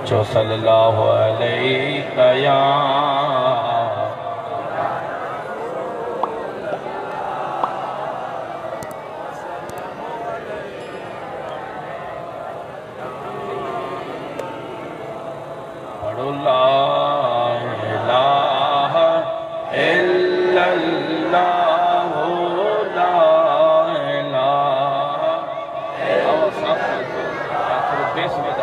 चो सल्लल्लाहु अलैहि या पढ़ो ला इलाहा इल्लल्लाह ला इलाहा बेस में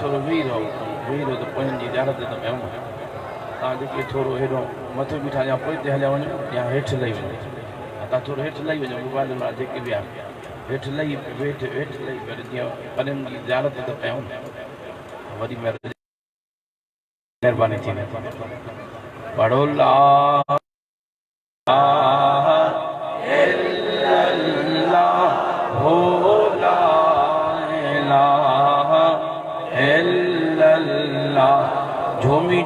थोड़ो वीर हो तो पोयनि जी ॼाण ते त कयूं तव्हां जेके थोरो हेॾो मथे बीठा या पोइ ते हलिया वञो या हेठि लही वञो तव्हां थोरो हेठि लही वञो मोबाइल वारा जेके बि आहे हेठि लही हेठि लही करे जीअं पलनि जी ॼाण ते त कयूं वरी महिरबानी थींदी पढ़ो ला झूमी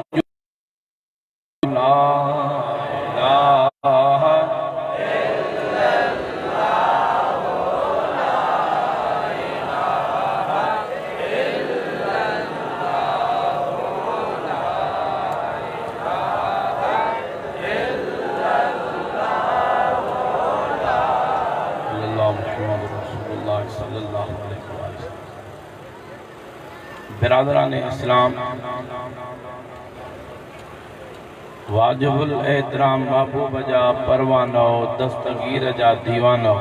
बिरादरान इस्लाम वाजिबुल एहतराम महबूब जा परवानो दस्तगीर जा दीवानो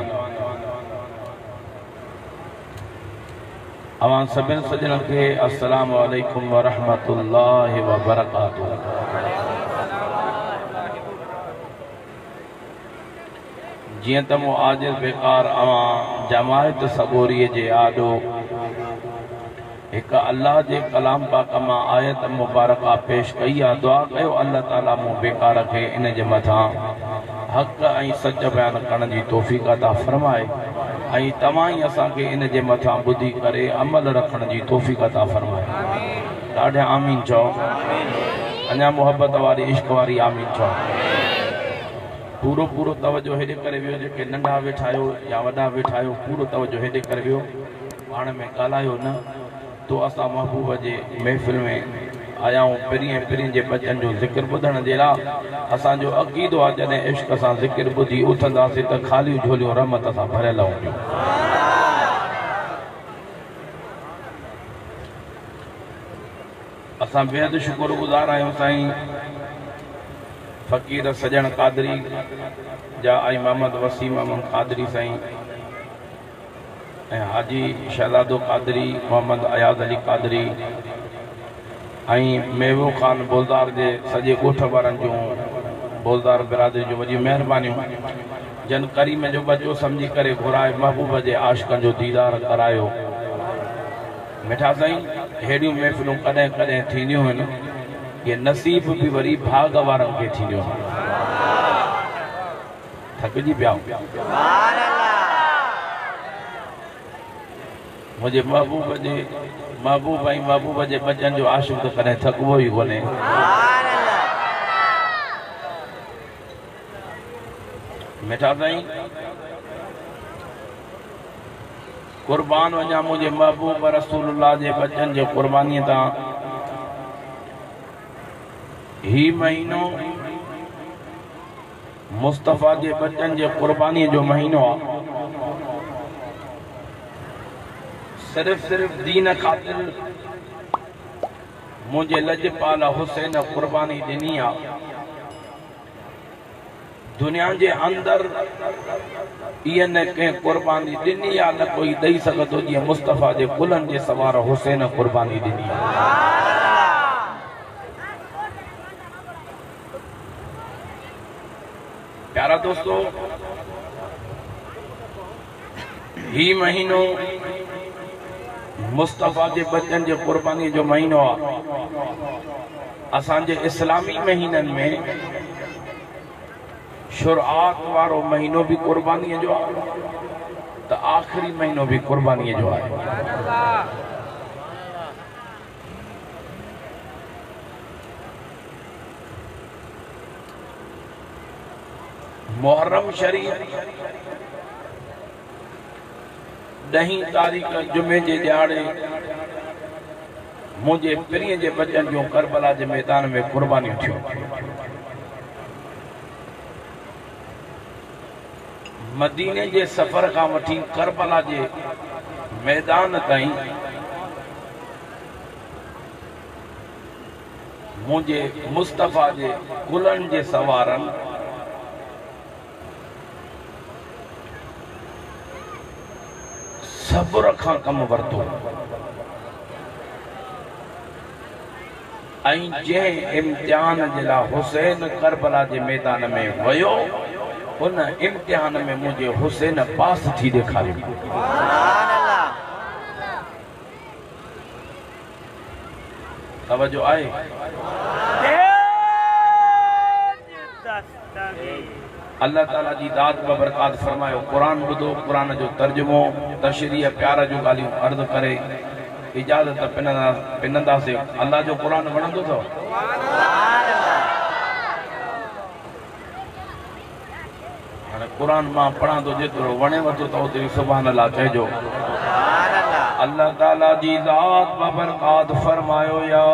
अवां सभिनि सजननि खे अस्सलामु अलैकुम व रहमतुल्लाहि व बरकातुहू। जियं त मूं आजिज़ बेकार अवां जमायत सगोरीअ जे आॾो एक अल्लाह जे कलाम पाक मां आयत मुबारका पेश कई आहे। दुआ कयो अल्लाह ताला मूं बेकार खे इन जे मथां हक़ ऐं सच बयान करण जी तौफ़ीक़ अता फरमाए ऐं तव्हां ई असांखे इन जे मथां ॿुधी करे अमल रखण जी तौफ़ीक़ अता फरमाए। ॾाढा आमीन चओ, अञा मोहब्बत वारी इश्क वारी आमीन चओ। पूरो पूरो तवजो हेॾे करे वियो, जेके नंढा वेठा आहियो या वॾा वेठा आहियो पूरो तवजो हेॾे करे वियो, पाण में ॻाल्हायो न। तो असां महबूब जे महफ़िल में आया आहियूं पिरीं जे बचन जो ज़िक्र ॿुधण जे लाइ। असांजो अक़ीदो आहे जॾहिं इश्क सां ज़िक्र ॿुधी उथंदासीं त ख़ालियूं झोलियूं रहमत सां भरियल हूंदियूं। असां बेहद शुक्रगुज़ार आहियूं साईं फ़कीर सजण कादरी जा ऐं मोहम्मद वसीम अहमद कादरी साईं ऐं हाजी शहज़ादो कादरी, मोहम्मद अयाज़ अली कादरी ऐं महबूब ख़ान बोलदार जे सॼे ॻोठ वारनि जूं बोलदार बिरादरी जूं वॾियूं महिरबानियूं जन करीम जो बचो सम्झी करे घुराए महबूब जे आशिक़नि जो दीदार करायो। मिठा साईं हेड़ियूं महफ़िलूं कॾहिं कॾहिं थींदियूं आहिनि, ये नसीब भी वरी भाग वारनि खे थींदियूं आहिनि। थकिजी पिया मुझे महबूब ऐं महबूब जे बचन जो आशिक़ तो कॾहिं थकबो ई कोन्हे। मिठा साईं कुर्बान वञा मुझे महबूब रसूलुल्लाह जे बचन जे कुर्बानीअ तां। ही महीनो मुस्तफ़ा जे बचन जे कुर्बानीअ जो महीनो आहे। सिर्फ दीन खातिर मुझे लजपाल हुसैन कुर्बानी ॾिनी आहे। दुनिया के अंदर इहे न कंहिं कुर्बानी ॾिनी आहे न कोई ॾेई सघंदो जीअं मुस्तफ़ा जे गुलनि जे सवार हुसैन कुर्बानी ॾिनी आहे। प्यारा दोस्तों, ही महीनो मुस्तफ़ा के बच्चन जे कुर्बानी जो महीनो आहे। असांजे इस्लामी महीनन में शुरुआत वारो महीनो भी कुर्बानी जो आहे, तो आखिरी महीनो भी कुर्बानी जो आहे। मुहर्रम शरीफ 10 तारीख़ जुमे जे ॾियारे मुझे पिरीअ जे बचन जो करबला के मैदान में कुर्बानी थियूं। मदीने के सफ़र का वठी करबला के मैदान ताईं मुझे मुस्तफ़ा के कुलन के सवारन सब्र का कम वरतो। जे इम्तिहान जे ला हुसैन करबला के मैदान में वयो, उन इम्तिहान में मुझे हुसैन पास थी ॾेखारियो। तवज्जो आहे। अल्लाह ताला जी दात व बरकात फरमायो। कुरान बुधो, कुरान जो तर्जुमो, तशरीह प्यार जो गालियों अर्ज करे इजाजत पिनंदा से। अल्लाह जो कुरान वणंदो अथव? हाणे कुरान मां पढ़ा तो जेतिरो वणे वठो तो ओतिरी सुभान अल्लाह चइजो। अल्लाह ताला जी दात व बरकात फरमायो, या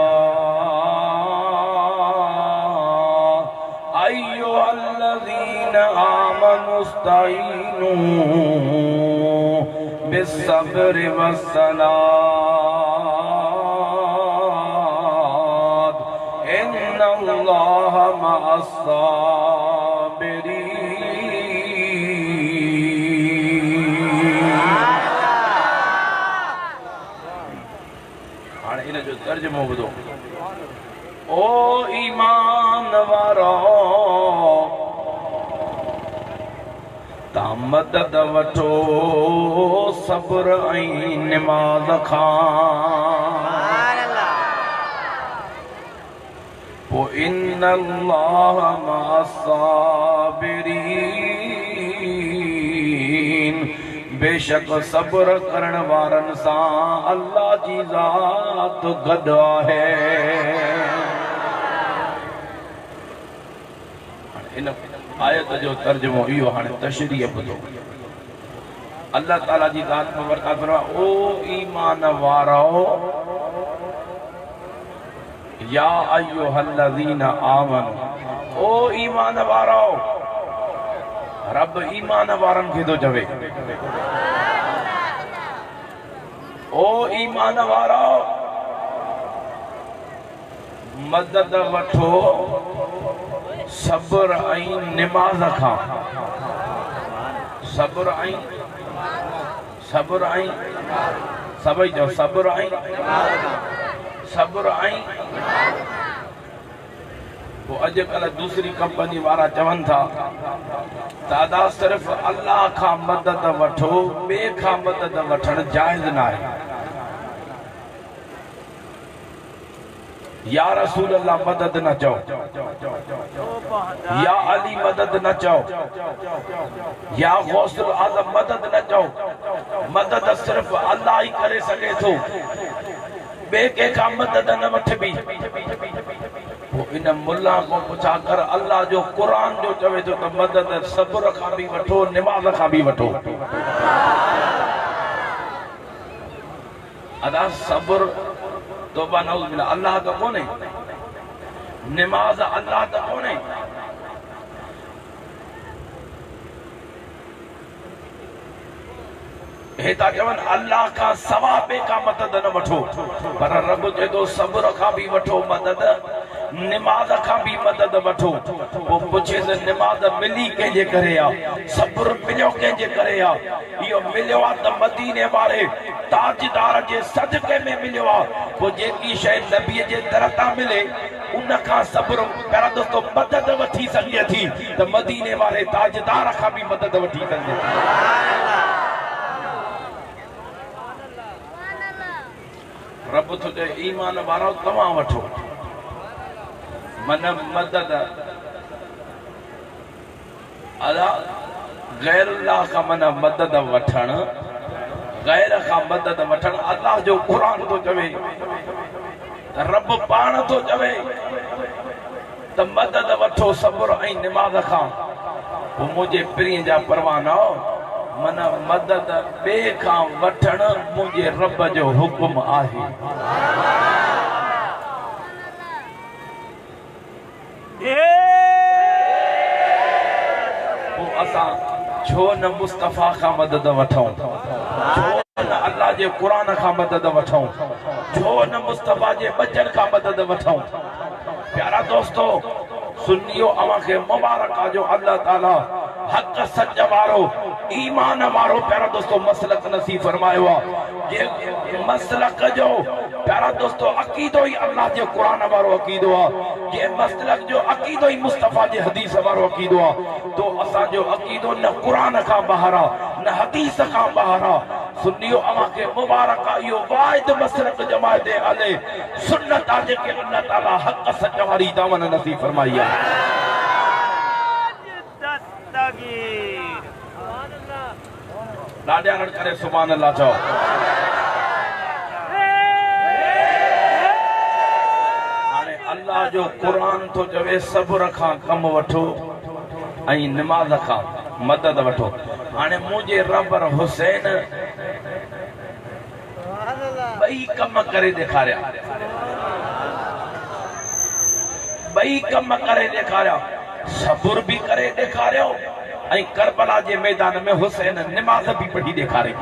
अय्युहल्लज़ीना आमनुस्तईनू बिस्सब्रि वस्सलात इन्नल्लाह मअस्साबिरीन। हाणे इन जो तर्जुमो ॿुधो। ओ ईमान वारो, ता मदद वठो सब्र ऐं निमाज़ खां, पोइ इन्नल्लाह मअस्साबिरीन। बेशक सब्र करण वारन सां अल्लाह जी ज़ात गॾु आहे। इन आयत जो तर्जुमो इहो। हाणे तशरीह ॿुधो। अल्लाह ताला जी ज़ात में बरकात फरमाए, ओ ईमान वारो, या अय्युहल्लज़ीना आमनू, ओ ईमान वारो। रब ईमान वारन खे थो चवे, ओ ईमान वारो मदद वठो सब्र ऐं निमाज़ खां। सब्र ऐं सभई चओ, सब्र ऐं वो अॼुकल्ह दूसरी कंपनी वारा चवनि था दादा सिर्फ़ अल्लाह खां मदद वठो, ॿिए खां मदद वठण जाइज़ न आहे। या रसूल अल्लाह मदद न चओ, या अली मदद न चओ, या गौसुल आज़म मदद न चओ। मदद सिर्फ़ अल्लाह ही करे सघे थो, ॿिए कंहिंखां मदद न वठबी। इन मुल्ला को पुछा कर, अल्लाह जो कुरान जो चवे थो त मदद सब्र खां बि वठो, निमाज़ खां बि वठो। अदा सब्र तौबा नऊज़ बिल्लाह अल्लाह तो कोने, निमाज़ अल्लाह तो कोने। हेता चवन अल्लाह का सवा पे का मदद न वठो, पर रब चए थो सब्र खां बि वठो मदद, निमाज़ खां बि मदद वठो। पोइ पुछे त निमाज़ मिली कंहिंजे करे आहे, सब्र मिलियो कंहिंजे करे आहे? इहो मिलियो आहे त मदीने वारे ताजदार जे सदके में मिलियो आहे पोइ जेकी शइ नबीअ जे दर तां मिले उन खां सब्र पहिरां दोस्तो मदद वठी सघे थी त मदीने वारे ताजदार खां बि मदद वठी सघे थी। रब थो चए ईमान वारो तव्हां वठो मन मदद अला गैर अल्लाह का मन मदद वठण गैर का मदद वठण अल्लाह जो कुरान तो चवे रब पाण तो चवे त मदद वठो सब्र ऐं निमाज़ खां पोइ मुंहिंजे प्रिय जा परवाह न हो मन मदद बे खां वठण मुंहिंजे रब जो हुकुम आहे। असां छो न मुस्तफ़ा खां मदद वठूं छो न अल्लाह जे क़ुरान खां मदद वठूं छो न मुस्तफ़ा जे बचन खां मदद वठूं। प्यारा दोस्तो सुनियो अवां खे मुबारक आहे जो अल्लाह ताला हक़ सच वारो ईमान वारो प्यारा दोस्तो मसलक नसीब फरमायो आहे जे मसलक जो प्यारा दोस्तो अकीदो ही अल्लाह जे कुरान वारो अकीदो आहे जे मसलक जो अकीदो ही मुस्तफ़ा जे हदीस वारो अकीदो आहे तो असां जो अकीदो न कुरान खां ॿाहिरि आहे न हदीस खां ॿाहिरि आहे। सुनियो अवां खे मुबारक आहे इहो वाहिद मसलक जमायत अले सुन्नत आहे जेके अल्लाह ताला हक़ सच वारी दामन नसीब फरमाई आहे। ॾाढा रड़ करे सुभान अल्लाह चओ। हाणे अल्लाह जो कुरान तो चवे सब्र खां कम वठो ऐं निमाज़ खां मदद वठो। हाणे मुंहिंजे रबर हुसैन ॿई कम करे ॾेखारिया ॿई कम करे ॾेखारिया सब्र भी करे ॾेखारियो ऐं करबला जे मैदान में हुसैन निमाज़ भी पढ़ी ॾेखारे।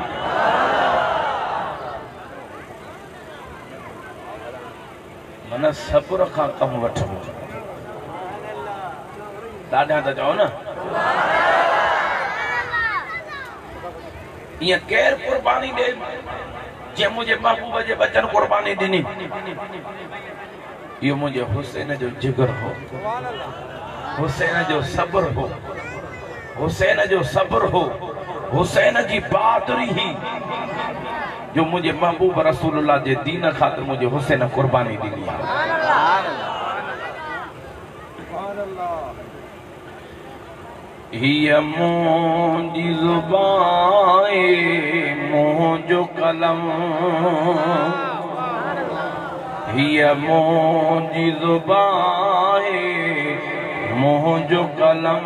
मन सब्र खां कम वठो ॾाढा त चओ न ईअं केरु कुर्बानी ॾे जे मुंहिंजे महबूब जे बचन कुर्बानी ॾिनी इहो मुंहिंजे हुसैन जो जिगर हो हुसैन जो सब्र हो हुसैन जो सब्र हो हुसैन जी बहादुरी ही जो मुझे महबूब रसूलुल्लाह जे दीन खातिर मुझे हुसैन कुर्बानी दी। हिय मुंहिंजी ज़ुबान मुंहिंजो कलम हिय मुंहिंजी ज़ुबान मुंहिंजो कलम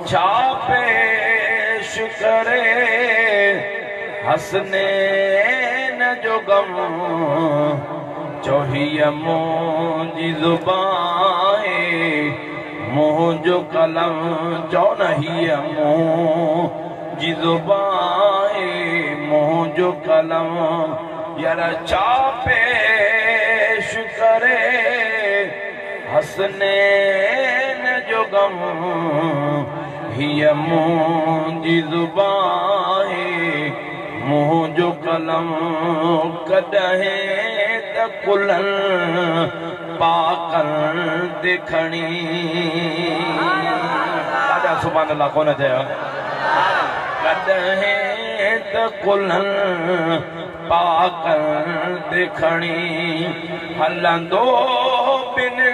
छा पेश करे हसनैन जो गम चोहिय मुंहिंजी ज़ुबान मुंहिंजो कलम चो न हिय मुंहिंजी ज़ुबान मुंहिंजो कलम यार छा पेश करे हसनैन जो गम हिय मुंहिंजी ज़ुबान मुंहिंजो कलम कॾहिं त कुलनि पाकनि ते खणी ॾाढा सुभान अल्लाह कोन चयो कॾहिं त कुलनि पाकनि ते खणी हलंदो ॿिनि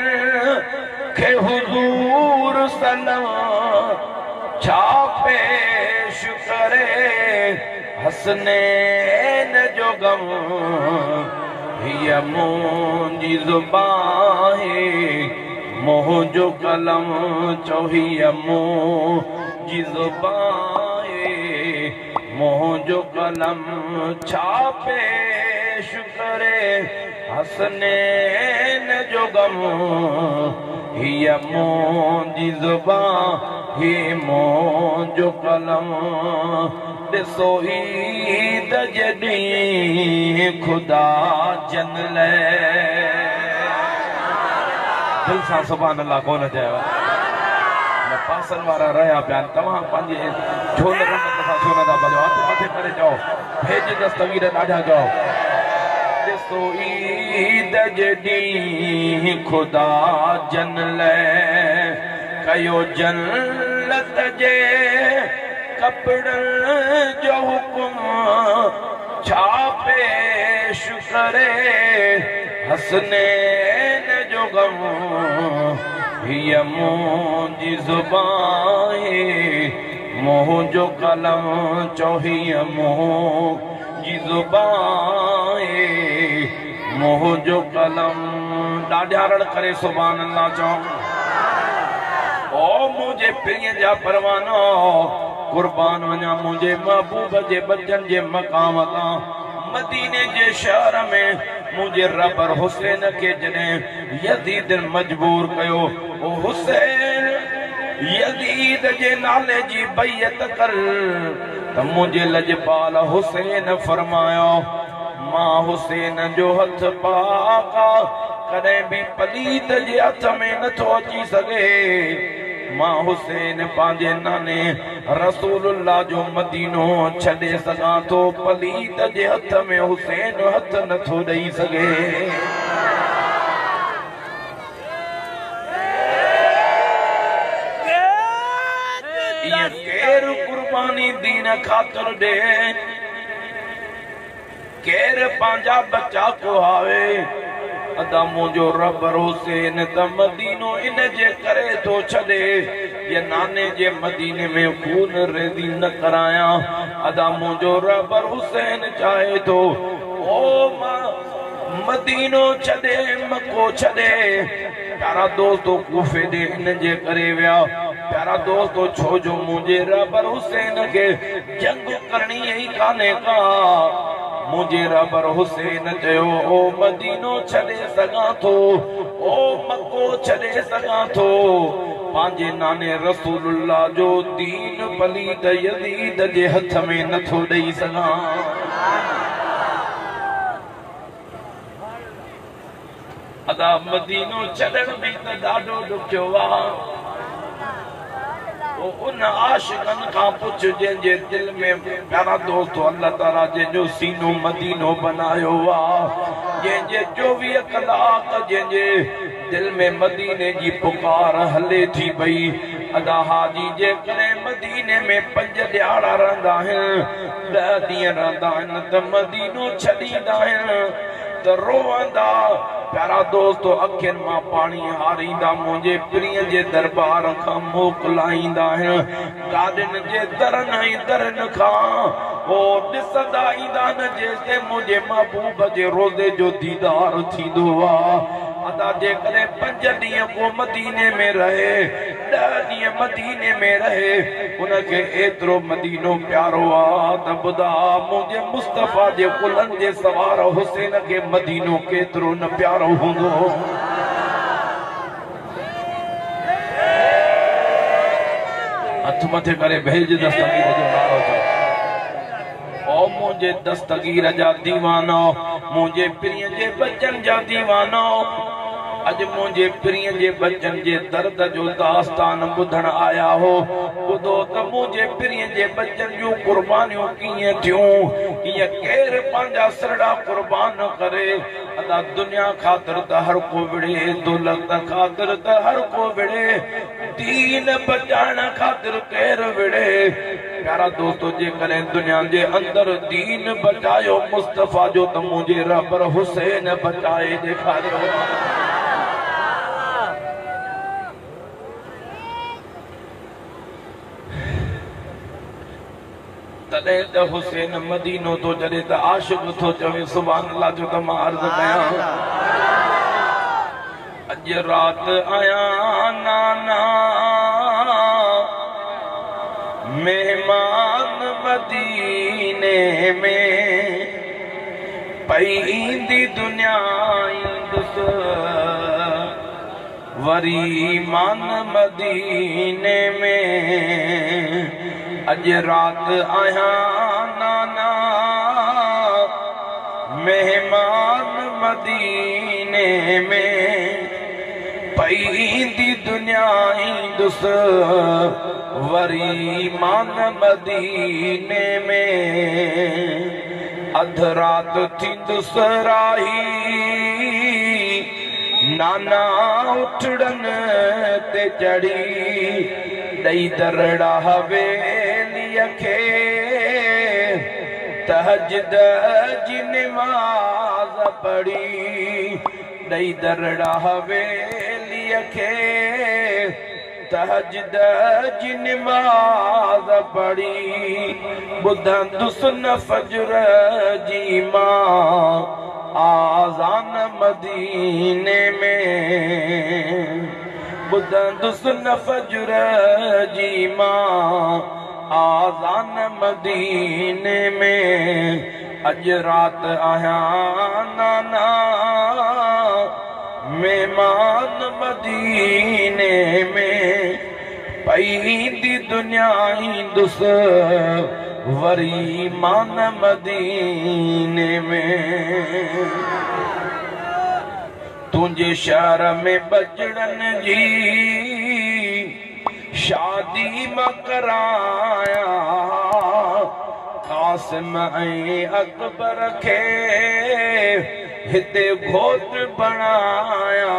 खे हुज़ूर सनम छा पेश करे हसनैन जो गम हिय मुंहिंजी ज़ुबान मुंहिंजो कलम चो हिय मुंहिंजी ज़ुबान मुंहिंजो कलम छा पेश करे हसनैन जो गम हिय मुंहिंजी ज़ुबान ही मुंहिंजो कलम ॾिसो ईद जॾहिं ख़ुदा जन दिल सां सुभान अल्लाह कोन चयो आसन वारा रहा प्यान तमाम पांजे छोल रमत सा सोना दा बजो हाथ माथे करे जाओ भेज दस्तगीर ॾाढा जाओ ॾिसो ईद जॾी खुदा जन ले कयो जन्नत जे कपड़न जो हुकुम छा पेश करे हसनैन जो गम हिय मुंहिंजी ज़ुबान मुंहिंजो कलम चो हिय मुंहिंजी ज़ुबान मुंहिंजो कलम ॾाढा रड़ करे सुभान अल्लाह चओ ओ मुझे प्रिय जा परवानो कुर्बान वञा मुझे महबूब जे बचन जे मकाम तां मदीने जे शहर में मुझे रबर हुसैन के जने यजीद मजबूर कयो ओ हुसैन यजीद जे नाले जी बैयत कर त मुझे लजपाल हुसैन फरमायो मां हुसैन जो हथ पाका कदे भी पलीत जे हथ में नथो अची सके मां हुसैन पांजे नाने रसूलुल्लाह जो मदीनो छॾे सघां थो पलीत जे हथ में हुसैन हथ नथो ॾेई सघे ईअं केरु कुर्बानी दीन ख़ातिर ॾे केरु पंहिंजा बच्चा कुहावे अदा मुझो रबर हुसैन त मदीनो इन जे करे तो छॾे ये नाने जे मदीने में खून रेज़ी न कराया अदा मुझो रबर हुसैन चाहे तो ओ मदीनो छॾे मको छॾे प्यारा दोस्तो कूफे दे इन जे करे विया प्यारा दोस्तो छो जो मुझे रबर हुसैन के जंग करनी ही काने का मुझे रबर हुसैन चयो ओ मदीनो छॾे सघां थो ओ मको छॾे सघां थो पंहिंजे नाने रसूलुल्लाह जो दीन पलीत यजीद जे हथ में नथो ॾेई सघां अदा मदीनो छॾण बि त ॾाढो ॾुखियो आहे उन आशिकन का पुछ जंहिंजे दिल में प्यारा दोस्त अल्लाह ताला जंहिंजो सीनो मदीनो बनायो जंहिंजे 24 कलाक जंहिंजे दिल में मदीने जी पुकार हले थी पई अदा हाजी जे करे मदीने में 5 ॾियारा रहंदा आहिनि 10 ॾींहं रहंदा आहिनि त मदीनो छॾींदा आहिनि त रोवंदा प्यारा दोस्तो अखियुनि मां पाणी हारींदा मुंहिंजे प्रिय जे दरबार खां मोकिलाईंदा आहिनि गाॾियुनि जे दरनि ऐं दरनि खां ओ ॾिसंदा ईंदा न जेसिताईं मुंहिंजे महबूब जे रोज़े जो दीदार थींदो आहे अदा जे करे 5 ॾींहं को मदीने में रहे 10 ॾींहं मदीने में रहे उनखे एतिरो मदीनो प्यारो आहे त ॿुधा मुंहिंजे मुस्तफ़ा जे कुलनि जे सवार हुसैन खे मदीनो केतिरो न प्यारो हूंदो हथ मथे करे भेज दस्तगीर जो नारो चओ ओ मुझे दस्तगीर जा दीवानो मुझे प्रिय जे बचन जा दीवानो अज मुझे प्रिय जे बचन जे दर्द जो दास्तान बुधण आया हो बुधो त मुझे प्रिय जे बचन जो कुर्बानियों कीअं थियूं कीअं केर पंहिंजा सरड़ा कुर्बान करे अदा दुनिया खातिर त हर को विड़े दौलत खातिर त हर को विड़े दीन बचाइण खातिर केर विड़े प्यारा दोस्तों जे करे दुनिया जे अंदर दीन बचायो मुस्तफा जो त मुझे रबर हुसैन बचाए ॾेखारियो तॾहिं त हुसैन मदीनो तो जॾहिं त आशिक़ थो चवे सुभान अल्लाह जो त मां अर्ज़ कयां अॼ राति आया नाना मेहमान मदीने में पई ईंदी दुनिया ईंदुसि वरी मान मदीने में अज रात आया नाना मेहमान मदीने में पईंदी दुनिया ईंदुस वरी मान मदीने में अध रात थींदुस राही नाना उठड़न ते चढ़ी दई दरड़ा हवेली खे तहज्जुद जी नमाज पढ़ी दई दरड़ा हवेली खे तहज्जुद जी नमाज पढ़ी ॿुधंदुस न फजर जी मां आज़ान मदीने में ॿुधंदुस न फजर जी मां आज़ान मदीने में अज रात आया नाना मेहमान मदीने में पईंदी दुनिया ईंदुस वरी मान मदीने में तुझे शहर में बजड़न जी शादी मां कराया कासिम ऐं अकबर खे हिते घोट बणाया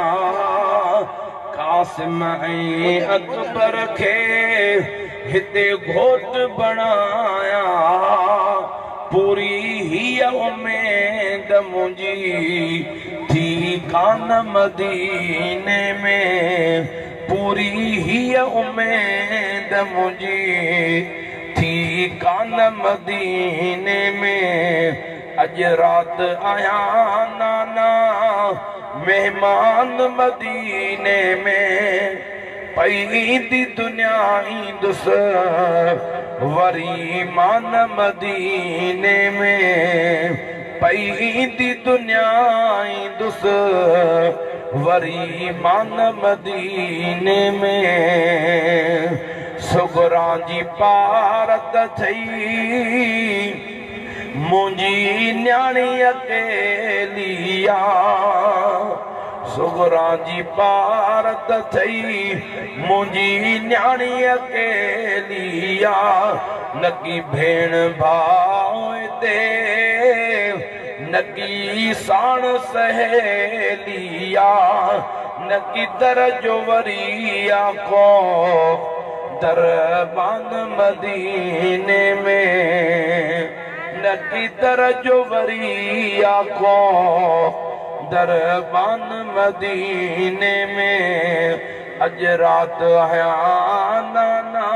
कासिम ऐं अकबर खे हिते घोट बणाया पूरी हीअ उम्मीद मुंहिंजी थी कान मदीने में पूरी हीअ उम्मीद मुंहिंजी थी कान मदीने में अज रात आया नाना मेहमान मदीने में पईंदी दुनिया ईंदुस वरी मान मदीने में पईंदी दुनिया ईंदुस वरी मान मदीने में सुगरा जी पारत थई मुंहिंजी न्याणी अकेलिया सुगरा जी पारत थई मुंहिंजी न्याणी अकेलिया नकी भेण भाउ ते नकी साण सहेलिया नकी दर जो वरिया को दरबान मदीने में नकी दर जो वरिया को दरबान मदीने में अज रात आया नाना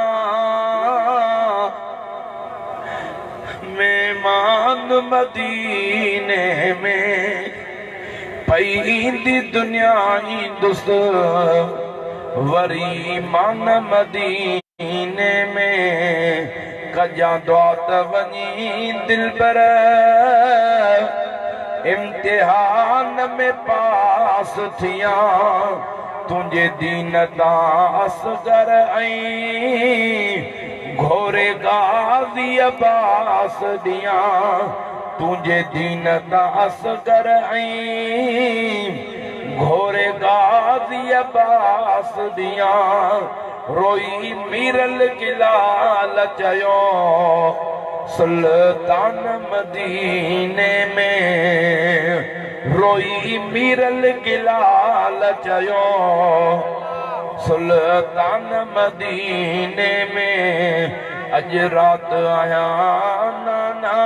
मेहमान मदीने में पईंदी दुनिया ईंदुस वरी मान मदीने में कजा दुआत वञी दिलबर इम्तिहान में पास थिया तुझे दीन ता असगर ऐं घोरे गाज़ी अब्बास दिया तुझे दीन ता असगर ऐं घोरे गाज़ी अब्बास दिया रोई मीरल किलाल चयो सुल्तान मदीने में रोई मीरल किलाल चयो सुल्तान मदीने में अज रात आया नाना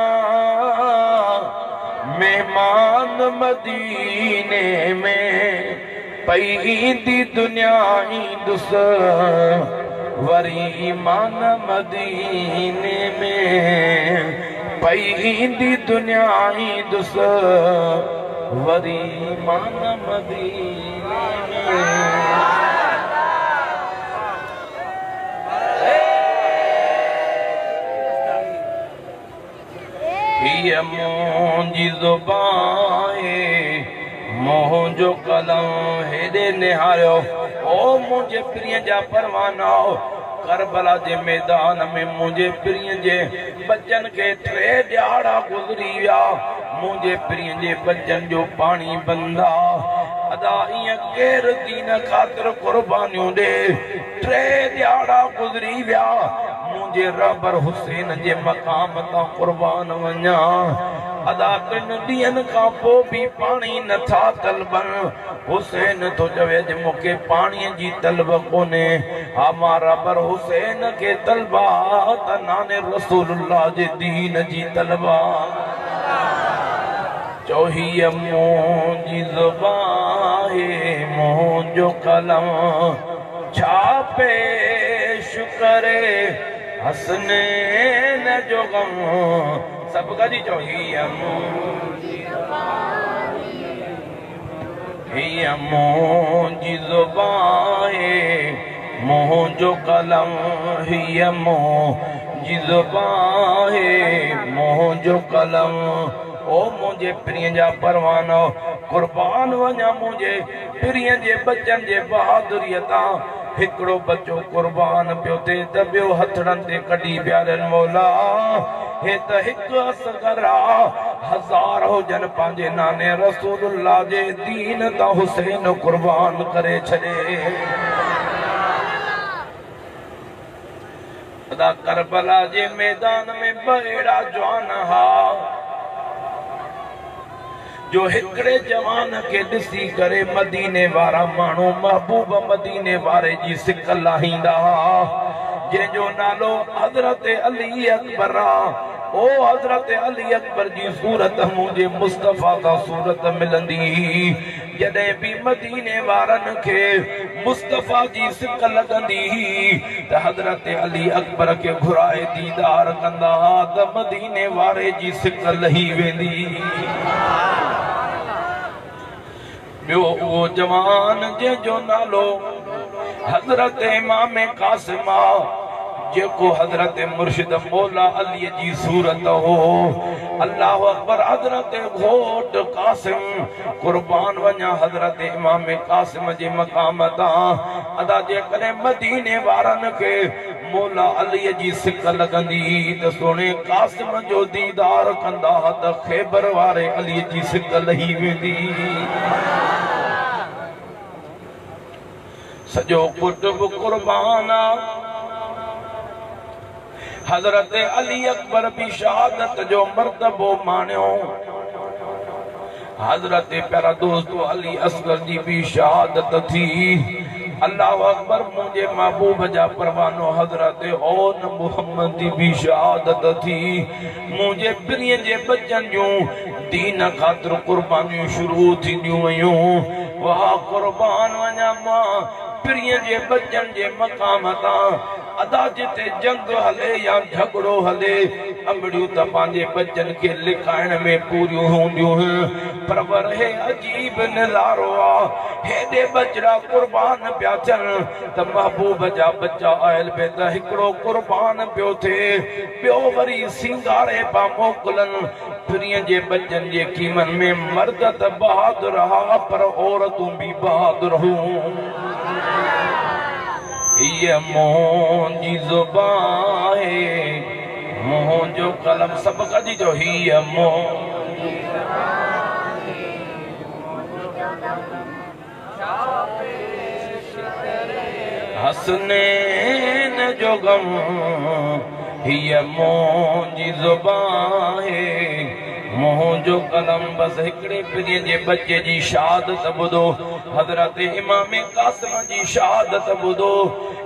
मेहमान मदीने में पईंदी दुनिया ईंदुस वरी मान मदीने में पईंदी दुनिया ईंदुस वरी मान मदीने में हीअ मुंहिंजी ज़ुबान मुंहिंजो कलम हेॾे निहारियो ओ मुंहिंजे प्रिय जा परवाना करबला जे मैदान में मुझे प्रिय जे बच्चन के 3 ॾियारा गुज़री विया मुझे प्रिय जे बच्चन जो पानी बंदा अदा इं केर दीन खातिर कुर्बानियों दे टे दिहाड़ा गुजरी विया मुझे रबर हुसैन जे मकाम ता कुर्बान वञा अदा 3 ॾींहंनि खां पोइ भी पानी नथा तलबन हुसैन तो चवे जे मूंखे पाणीअ जी तलब कोन्हे हा मां रबर हुसैन के तलबा त नाने रसूलुल्लाह जे दीन जी तलबा चोही मुंहिंजी ज़ुबान है मुंहिंजो कलम छा पेश करे हसनैन जो गम सब गॾु चोही मुंहिंजी ज़ुबान है मुंहिंजो कलम हीअ मुंहिंजी ज़ुबान है मुंहिंजो कलम ओ मुझे प्रिय जा परवानो कुर्बान वञा मुझे प्रिय जे बच्चन जे बहादुरी ता हिकड़ो बच्चो कुर्बान पियो थे त ॿियो हथड़न ते कढी प्यारन मौला हे त हिक असगर हजार हुजन पंहिंजे नाने रसूलुल्लाह जे दीन ता हुसैन कुर्बान करे छॾे अदा करबला जे मैदान में बहेड़ा जवान हा जो हिकड़े जवान के दिसी करे मदीने वारा मानू महबूब मदीने वारे जी सिक लाहींदा जंहिंजो नालो हज़रत अली अकबर ओ हज़रत अली अकबर जी सूरत मुझे मुस्तफा का सूरत मिलंदी जॾहिं भी मदीने वारन के मुस्तफा जी सिक लगंदी त हज़रत अली अकबर के घुराए दीदार कंदा त मदीने वारे जी सिक लही वेंदी ॿियो उहो जवान जंहिंजो नालो हज़रत इमाम कासिम जेको हज़रत मुर्शिद मौला अली जी सूरत हो अल्लाह अकबर हज़रत घोट कासिम कुर्बान वञा हज़रत इमाम कासिम जे मकाम ता अदा जेकॾहिं मदीने वारन के मौला अली जी सिक लगंदी त सोने कासिम जो दीदार कंदा त ख़ैबर वारे अली जी सिक लही वेंदी सजो कुतुब कुर्बान हज़रत अली अकबर भी शहादत जो मर्तबो मानियो हज़रत प्यारा दोस्तों अली असगर जी भी शहादत थी अल्लाह अकबर मुझे महबूब जा परवानो हज़रत ओन मुहम्मद भी शहादत थी मुझे प्रिय जे बच्चन जो दीन खातिर कुर्बानियों शुरू थी वयूं वहा कुर्बान वञा मां प्रिय जे बच्चन जे मकाम ता अदा जिते जंग हले या झगड़ो हले अमड़ियूं त पंहिंजे बच्चन के लिखाइण में पूरियूं हूंदियूं पर हे अजीब नज़ारो आहे हेॾे बचड़ा कुर्बान पिया थियनि त महबूब जा बच्चा आयल पे त हिकिड़ो कुर्बान पियो थिए ॿियो वरी सिंगारे पा मोकिलनि प्रिय जे बच्चन जे कीमन में मर्द त बहादुर हा पर औरतूं भी बहादुर हूं ये मुंहिंजी ज़ुबान है मुंहिंजो कलम सब कदी जो हीअ हसनैन जो गम हीअ मुंहिंजी ज़ुबान है मुंहिंजो कलम बस हिकड़े प्रिय जे बच्चे जी शहादत ॿुधो हज़रत इमाम कासिम जी शहादत ॿुधो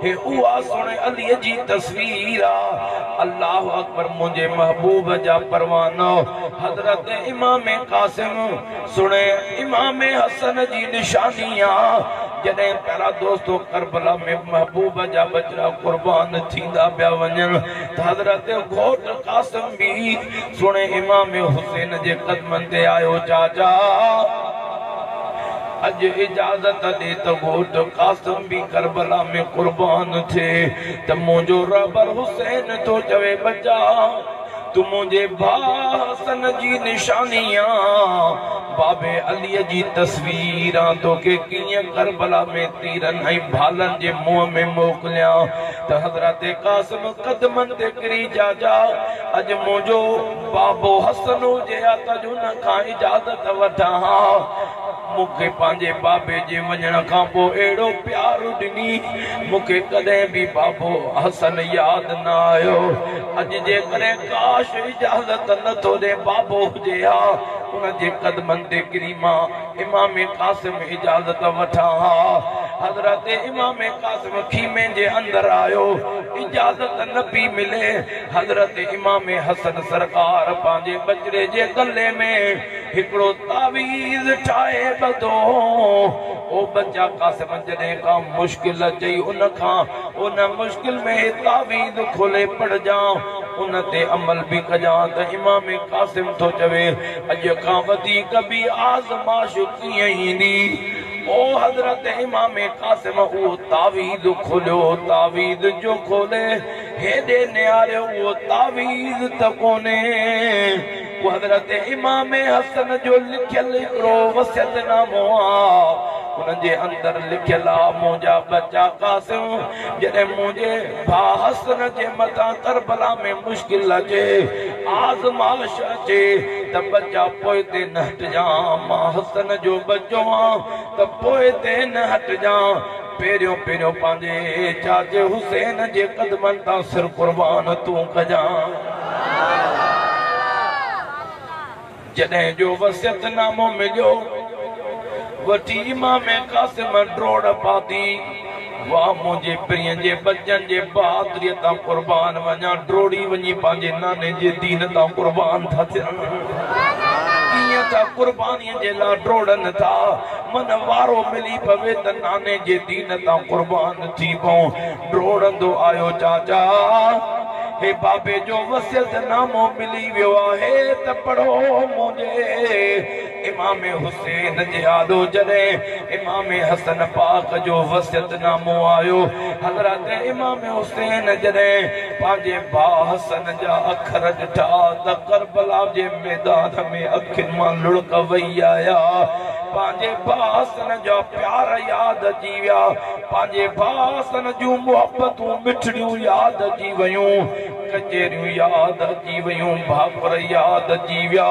हे उहा सुण अली जी तस्वीर अल्लाह अकबर मुझे महबूब जा परवानो हज़रत इमाम कासिम सुने इमाम हसन जी निशानिया जॾहिं प्यारा दोस्तों करबला में महबूब जा बचड़ा कुर्बान थींदा पिया वञनि त हज़रत घोट कासिम भी सुने इमाम हुसैन जे कदमनि ते आयो चाचा अज इजाजत दे तो घोट कासिम भी करबला में कुर्बान थे त मुझो रबर हुसैन तो चवे बचा तू मुझे भासन जी निशानिया बाबे अली जी तस्वीर तो के किए करबला में तीरन आई भालन जे मुंह में मोकलिया त हज़रत कासिम कदमन ते किरी चाचा अज मुझो बाबो हसन जे त जो न का इजाजत वठा मुखे पांजे बाबे जे वञण खां पोइ एड़ो प्यार ॾिनी मुखे कदे भी बाबो हसन याद ना आयो। अज जे करे काश इजाजत न तो दे बाबो हुजे हा उन जे कदमन ते किरीमा इमाम कासिम इजाजत वठा हा। हजरत इमाम कासिम खीमे जे अंदर आयो इजाजत न पी मिले। हजरत इमाम हसन सरकार पांजे बचड़े जे गले में हिकड़ो तावीज़ ठाए बदो ओ बच्चा कासिम जने का मुश्किल अचई उन खां उन मुश्किल में तावीज़ खोले पढ़ जा उन ते अमल भी कजा त इमाम कासिम तो चवे अज खां वधीक भी आज़माइश कीअं ईंदी। ओ हजरत इमाम कासिम वो तावीज़ खोलियो तावीज़ जो खोले हेडे नियारे वो तावीज़ त कोने वो हजरत इमाम हसन जो लिखियल हिकड़ो वसियतनामो आ उनजे अंदर लिखियल आ मुंहिंजा बच्चा कासिम जॾहिं मुंहिंजे भाउ हसन जे मथां करबला में मुश्किल अचे आज़माइश अचे त बच्चा पोइ ते न हटजा मां हसन जो बच्चो आं त पोइ ते न हटजा पहिरियों पहिरियों पंहिंजे चाचे हुसैन जे कदमनि तां सिर कुर्बान तूं कजा। जॾहिं जो वसियतनामो मिलियो वठी इमाम कासिम ड्रोड़ पाती वाह मुझे प्रिय जे बच्चन जे बहादुरी तां कुर्बान वञा ड्रोड़ी वञी पंहिंजे नाने जे दीन तां कुर्बान था थियन कीअं था कुर्बानीअ जे लाइ ड्रोड़न था मन वारो मिली पवे त नाने जे दीन तां कुर्बान थी पऊं। ड्रोड़ंदो आयो चाचा हे बाबे जो वसियतनामो मिली वियो आहे त पढ़ो मुझे इमाम हुसैन जे आदो जॾहिं इमाम हसन पाक जो वसियतनामो आयो हज़रत इमाम हुसैन जॾहिं पंहिंजे भाउ हसन जा अखर ॾिठा त करबला जे मैदान में अखियुनि मां लुढ़क वही आया पंहिंजे भाउ हसन जा प्यार याद अची विया पंहिंजे भाउ हसन जूं मुहबतूं मिठड़ियूं याद अची वयूं कचेरियूं याद अची वयूं भाकुर याद अची विया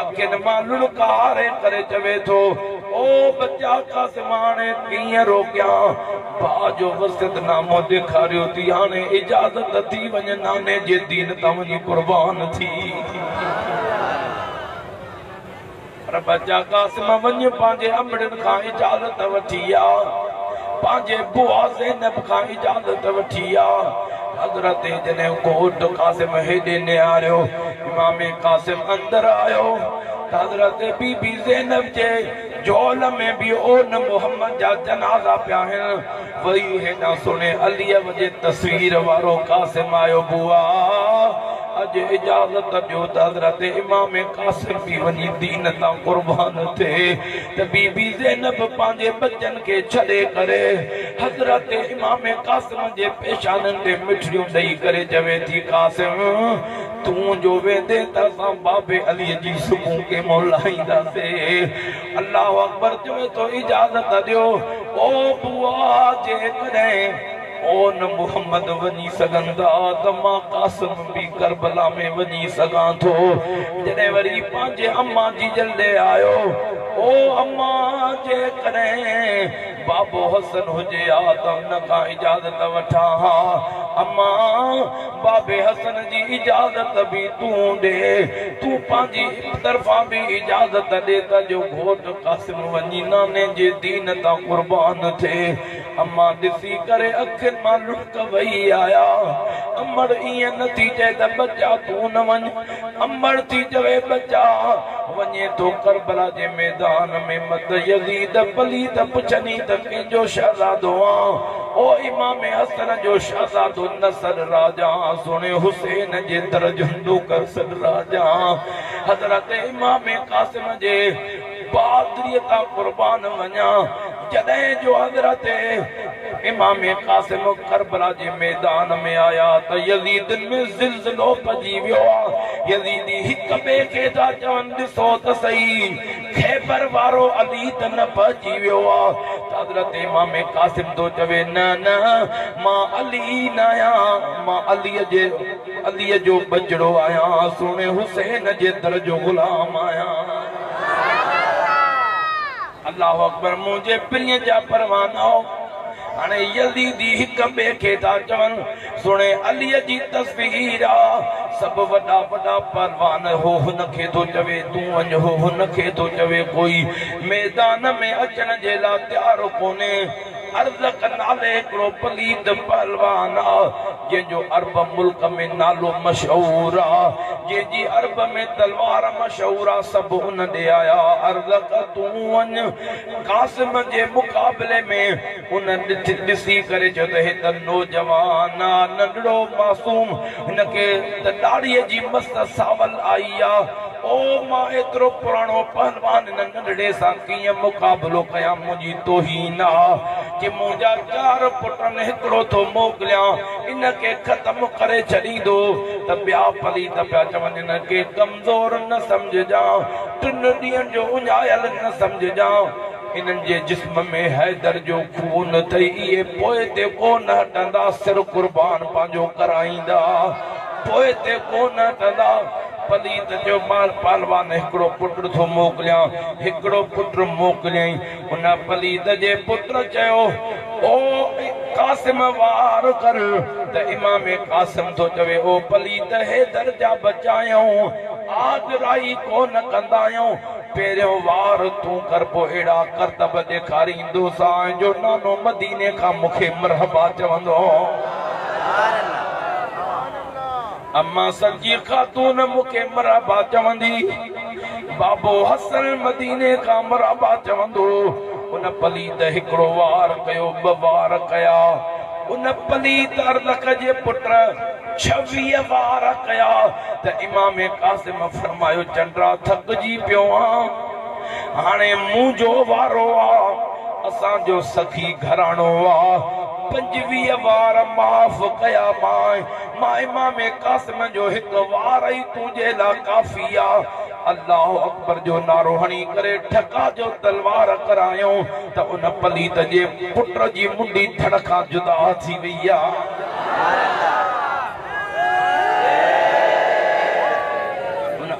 अखियुनि मां लुढ़कारे करे चवे थो ओ बच्चा कासिम हाणे कीअं रोकियां भाउ जो वसियतनामो ॾेखारियो थी हाणे इजाज़त थी वञे नाने जे दीन तां वञी कुर्बान थी पर बच्चा कासिम वञ पंहिंजे अमड़नि खां इजाज़त वठी आ पंहिंजे बुआ ज़ैनब खां इजाज़त वठी आ। हजरत जॾहिं कोट कासिम हेॾे निहारियो इमाम कासिम अंदर आयो हजरत बीबी ज़ैनब जे जोल में भी ओन मोहम्मद जा जनाज़ा पिया आहिनि वही हेॾा सुणे अलीअ जे तस्वीर वारो कासिम आयो बुआ अज इजाज़त ॾियो त हज़रत इमाम कासिम भी वञी दीन तां कुर्बान थिए त बीबी ज़ैनब पंहिंजे बच्चन खे छॾे करे हज़रत इमाम कासिम जे पेशाननि ते मिठड़ियूं ॾेई करे चवे थी कासिम तूं जो वेंदे त असां बाबे अलीअ जी सुबुह के मोलाईंदासीं अल्लाहु अकबर चवे थो इजाज़त ॾियो ओ बुआ जेकॾहिं ओ न मोहम्मद वञी सघंदा त मां कासिम भी करबला में वञी सघां थो। जॾहिं वरी पंहिंजे अम्मा जी जल्दे आयो ओ अम्मा जेकॾहिं बाबो हसन हुजे हा त हुन खां इजाज़त वठां हा अम्मा बाबे हसन जी इजाज़त भी तूं ॾे तूं पंहिंजी तरफ़ां भी इजाज़त ॾे त जो घोट कासिम वञी नाने जे दीन तां कुर्बान थिए। अम्मा ॾिसी करे अखियुनि मां लुढ़क वही आया अमड़ ईअं न थी चए त बच्चा तूं न वञ अमड़ थी चवे बच्चा वञे तो करबला जे मैदान में मत यज़ीद पलीत पुछनी त कंहिंजो शहज़ादो आ ओ इमाम हसन जो शहज़ादो नसर राजा सुणे हुसैन जे दर जुंदू कर सद राजा हज़रत इमाम कासिम जे बहादुरीअ तां कुर्बान वञा जॾहिं जो हज़रत इमाम कासिम करबला जे मैदान में आया त यज़ीद में ज़िलज़िलो पजी वियो आहे यज़ीदी हिक ॿिए खे था चवनि ॾिसो त सही खैबर वारो अली त न पहुची वियो आहे हज़रत इमाम कासिम तो चवे न न मां अली न आहियां मां अलीअ जो बजड़ो आहियां सुणे हुसैन जे दर जो ग़ुलाम आहियां। अल्लाह अकबर मुझे प्रिय जा परवाना हाणे यज़ीदी हिक ॿिए खे था चवनि सुणे अलीअ जी तस्वीर आ सब वॾा वॾा परवान हो हुनखे थो चवे तूं वञ हो हुनखे थो चवे कोई मैदान में अचण जे लाइ तयारु कोन्हे अर्ज़क नाले हिकिड़ो पलीद पहलवान आ जंहिंजो अरब मुल्क में नालो मशहूर आ जंहिंजी अरब में तलवार मशहूर आ सब उन ॾे आया अर्ज़क तूं वञ कासिम जे मुक़ाबले में उन ॾिसी करे चयो त हे त नौजवान आ नंढड़ो मासूम हिनखे त ॾाड़ीअ जी मस्त सावल आई आ ओ मां एतिरो पुराणो पहलवान नंढड़े सां कीअं मुक़ाबलो कयां मुंहिंजी तोहीन आ कि मुंहिंजा 4 पुटनि हिकिड़ो थो मोकिलियां इनखे ख़त्म करे छॾींदो त ॿिया पलीत पिया चवनि इनखे कमज़ोर न सम्झजां 3 ॾींहंनि जो उञायल न सम्झजां इन्हनि जे जिस्म में हैदर जो खून अथई इहे पोइ ते कोन हटंदा सिर कुर्बान पंहिंजो कराईंदा पोइ ते कोन हटंदा पलीत जो माल पहलवान हिकिड़ो पुट थो मोकिलियां हिकिड़ो पुट मोकिलियई उन पलीत जे पुट चयो ओ कासिम वार कर त इमाम कासिम थो चवे ओ पलीत हैदर जा बचायूं आदराई कोन कंदा आहियूं पहिरियों वार तूं कर पोइ अहिड़ा करतब ॾेखारींदो सां जो नानो मदीने खां मूंखे मरहबा चवंदो अम्मा सच्ची खातून मूंखे मरहबा चवंदी बाबो हसन मदीने खां मरहबा चवंदो उन पलीत हिकिड़ो वार कयो 2 वार कया उन पलीत अर्ज़क जे पुट 26 वार कया त इमाम कासिम फरमायो चंड्रा थकजी पियो आ हाणे मुंहिंजो वारो आ असांजो सखी घराणो आ 25 वार माफ़ कया मां इमाम कासिम जो हिकु वार ई तुंहिंजे लाइ काफ़ी आ अल्लाह अकबर जो नारो हणी करे ठका जो तलवार करायूं त उन पलीत जे पुट जी मुंडी धड़ खां जुदा थी वई आ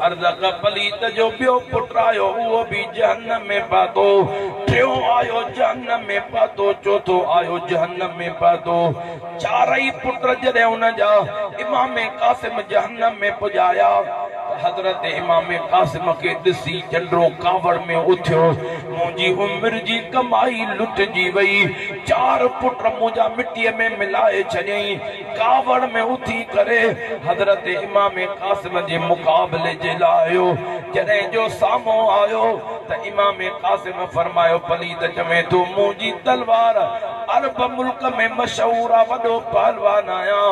अर्ज़क पलीत जो ॿियो पुट आयो उहो बि जहन्नम में पातो टियों आयो जहन्नम में पातो चौथो आयो जहन्नम में पातो 4 पुट जॾहिं उन जा इमाम कासिम जहन्नम में पुॼाया हज़रत इमाम कासिम के ॾिसी चंड्रो कावड़ में उथियो मुंहिंजी उम्र जी कमाई लुटजी वई 4 पुट मुंहिंजा मिटीअ में मिलाए छॾियई कावड़ में उथी करे हज़रत इमाम कासिम जे मुक़ाबले जे लाइ आयो जॾहिं जो साम्हूं आयो त इमाम कासिम फरमायो पलीत चवे थो मुंहिंजी तलवार अरब मुल्क में मशहूर आ वॾो पहलवान आहियां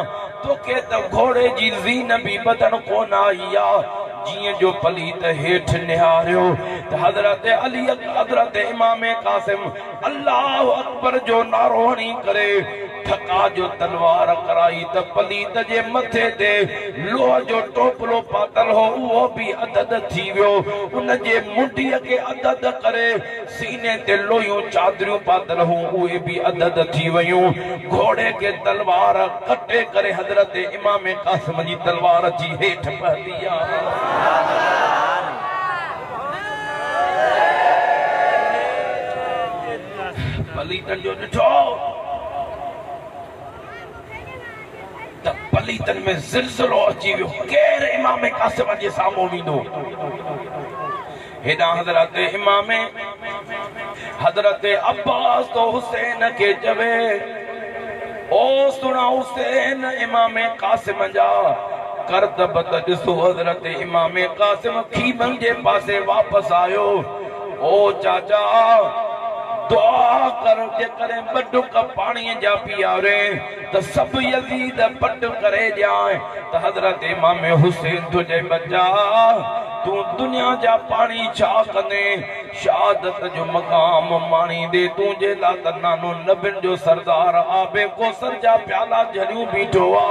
तोखे त घोड़े जी ज़ीन बि बदन कोन आई आ जिए जो पलीत हेठ निहारियो त हज़रत अली हज़रत इमाम कासिम अल्लाह अकबर जो नारो हणी करे ठका जो तलवार कराई त पलीत जे मथे ते लोह जो टोपलो पातल हो उहो भी अदद थी वियो उन जे मुंडीअ के अदद करे सीने ते लोहियूं चादरियूं पातल हूं उहे भी अदद थी वयूं घोड़े के तलवार कटे करे हज़रत इमाम कासिम जी तलवार जी हेठ पहती आ पलीतन जो ॾिठो त पलीतन में ज़िलज़िलो अची वियो केर इमाम कासिम जे साम्हूं वेंदो हेॾां हज़रत अब्बास तो हुसैन के चवे ओ सुना हुसैन इमाम कासिम जा करतब त ॾिसो हज़रत इमाम कासिम खीबन जे पासे वापस आयो ओ चाचा दुआ कर जे करे बडुक पानी जा पियारे त सब यजीद पट करे जाए त हज़रत इमाम हुसैन तुझे बचा तू दुनिया जा पानी छा कने शहादत जो मकाम मानी दे तुझे ला त नानो नबिन जो सरदार आबे कोसर जा प्याला झलियूं बीठो आ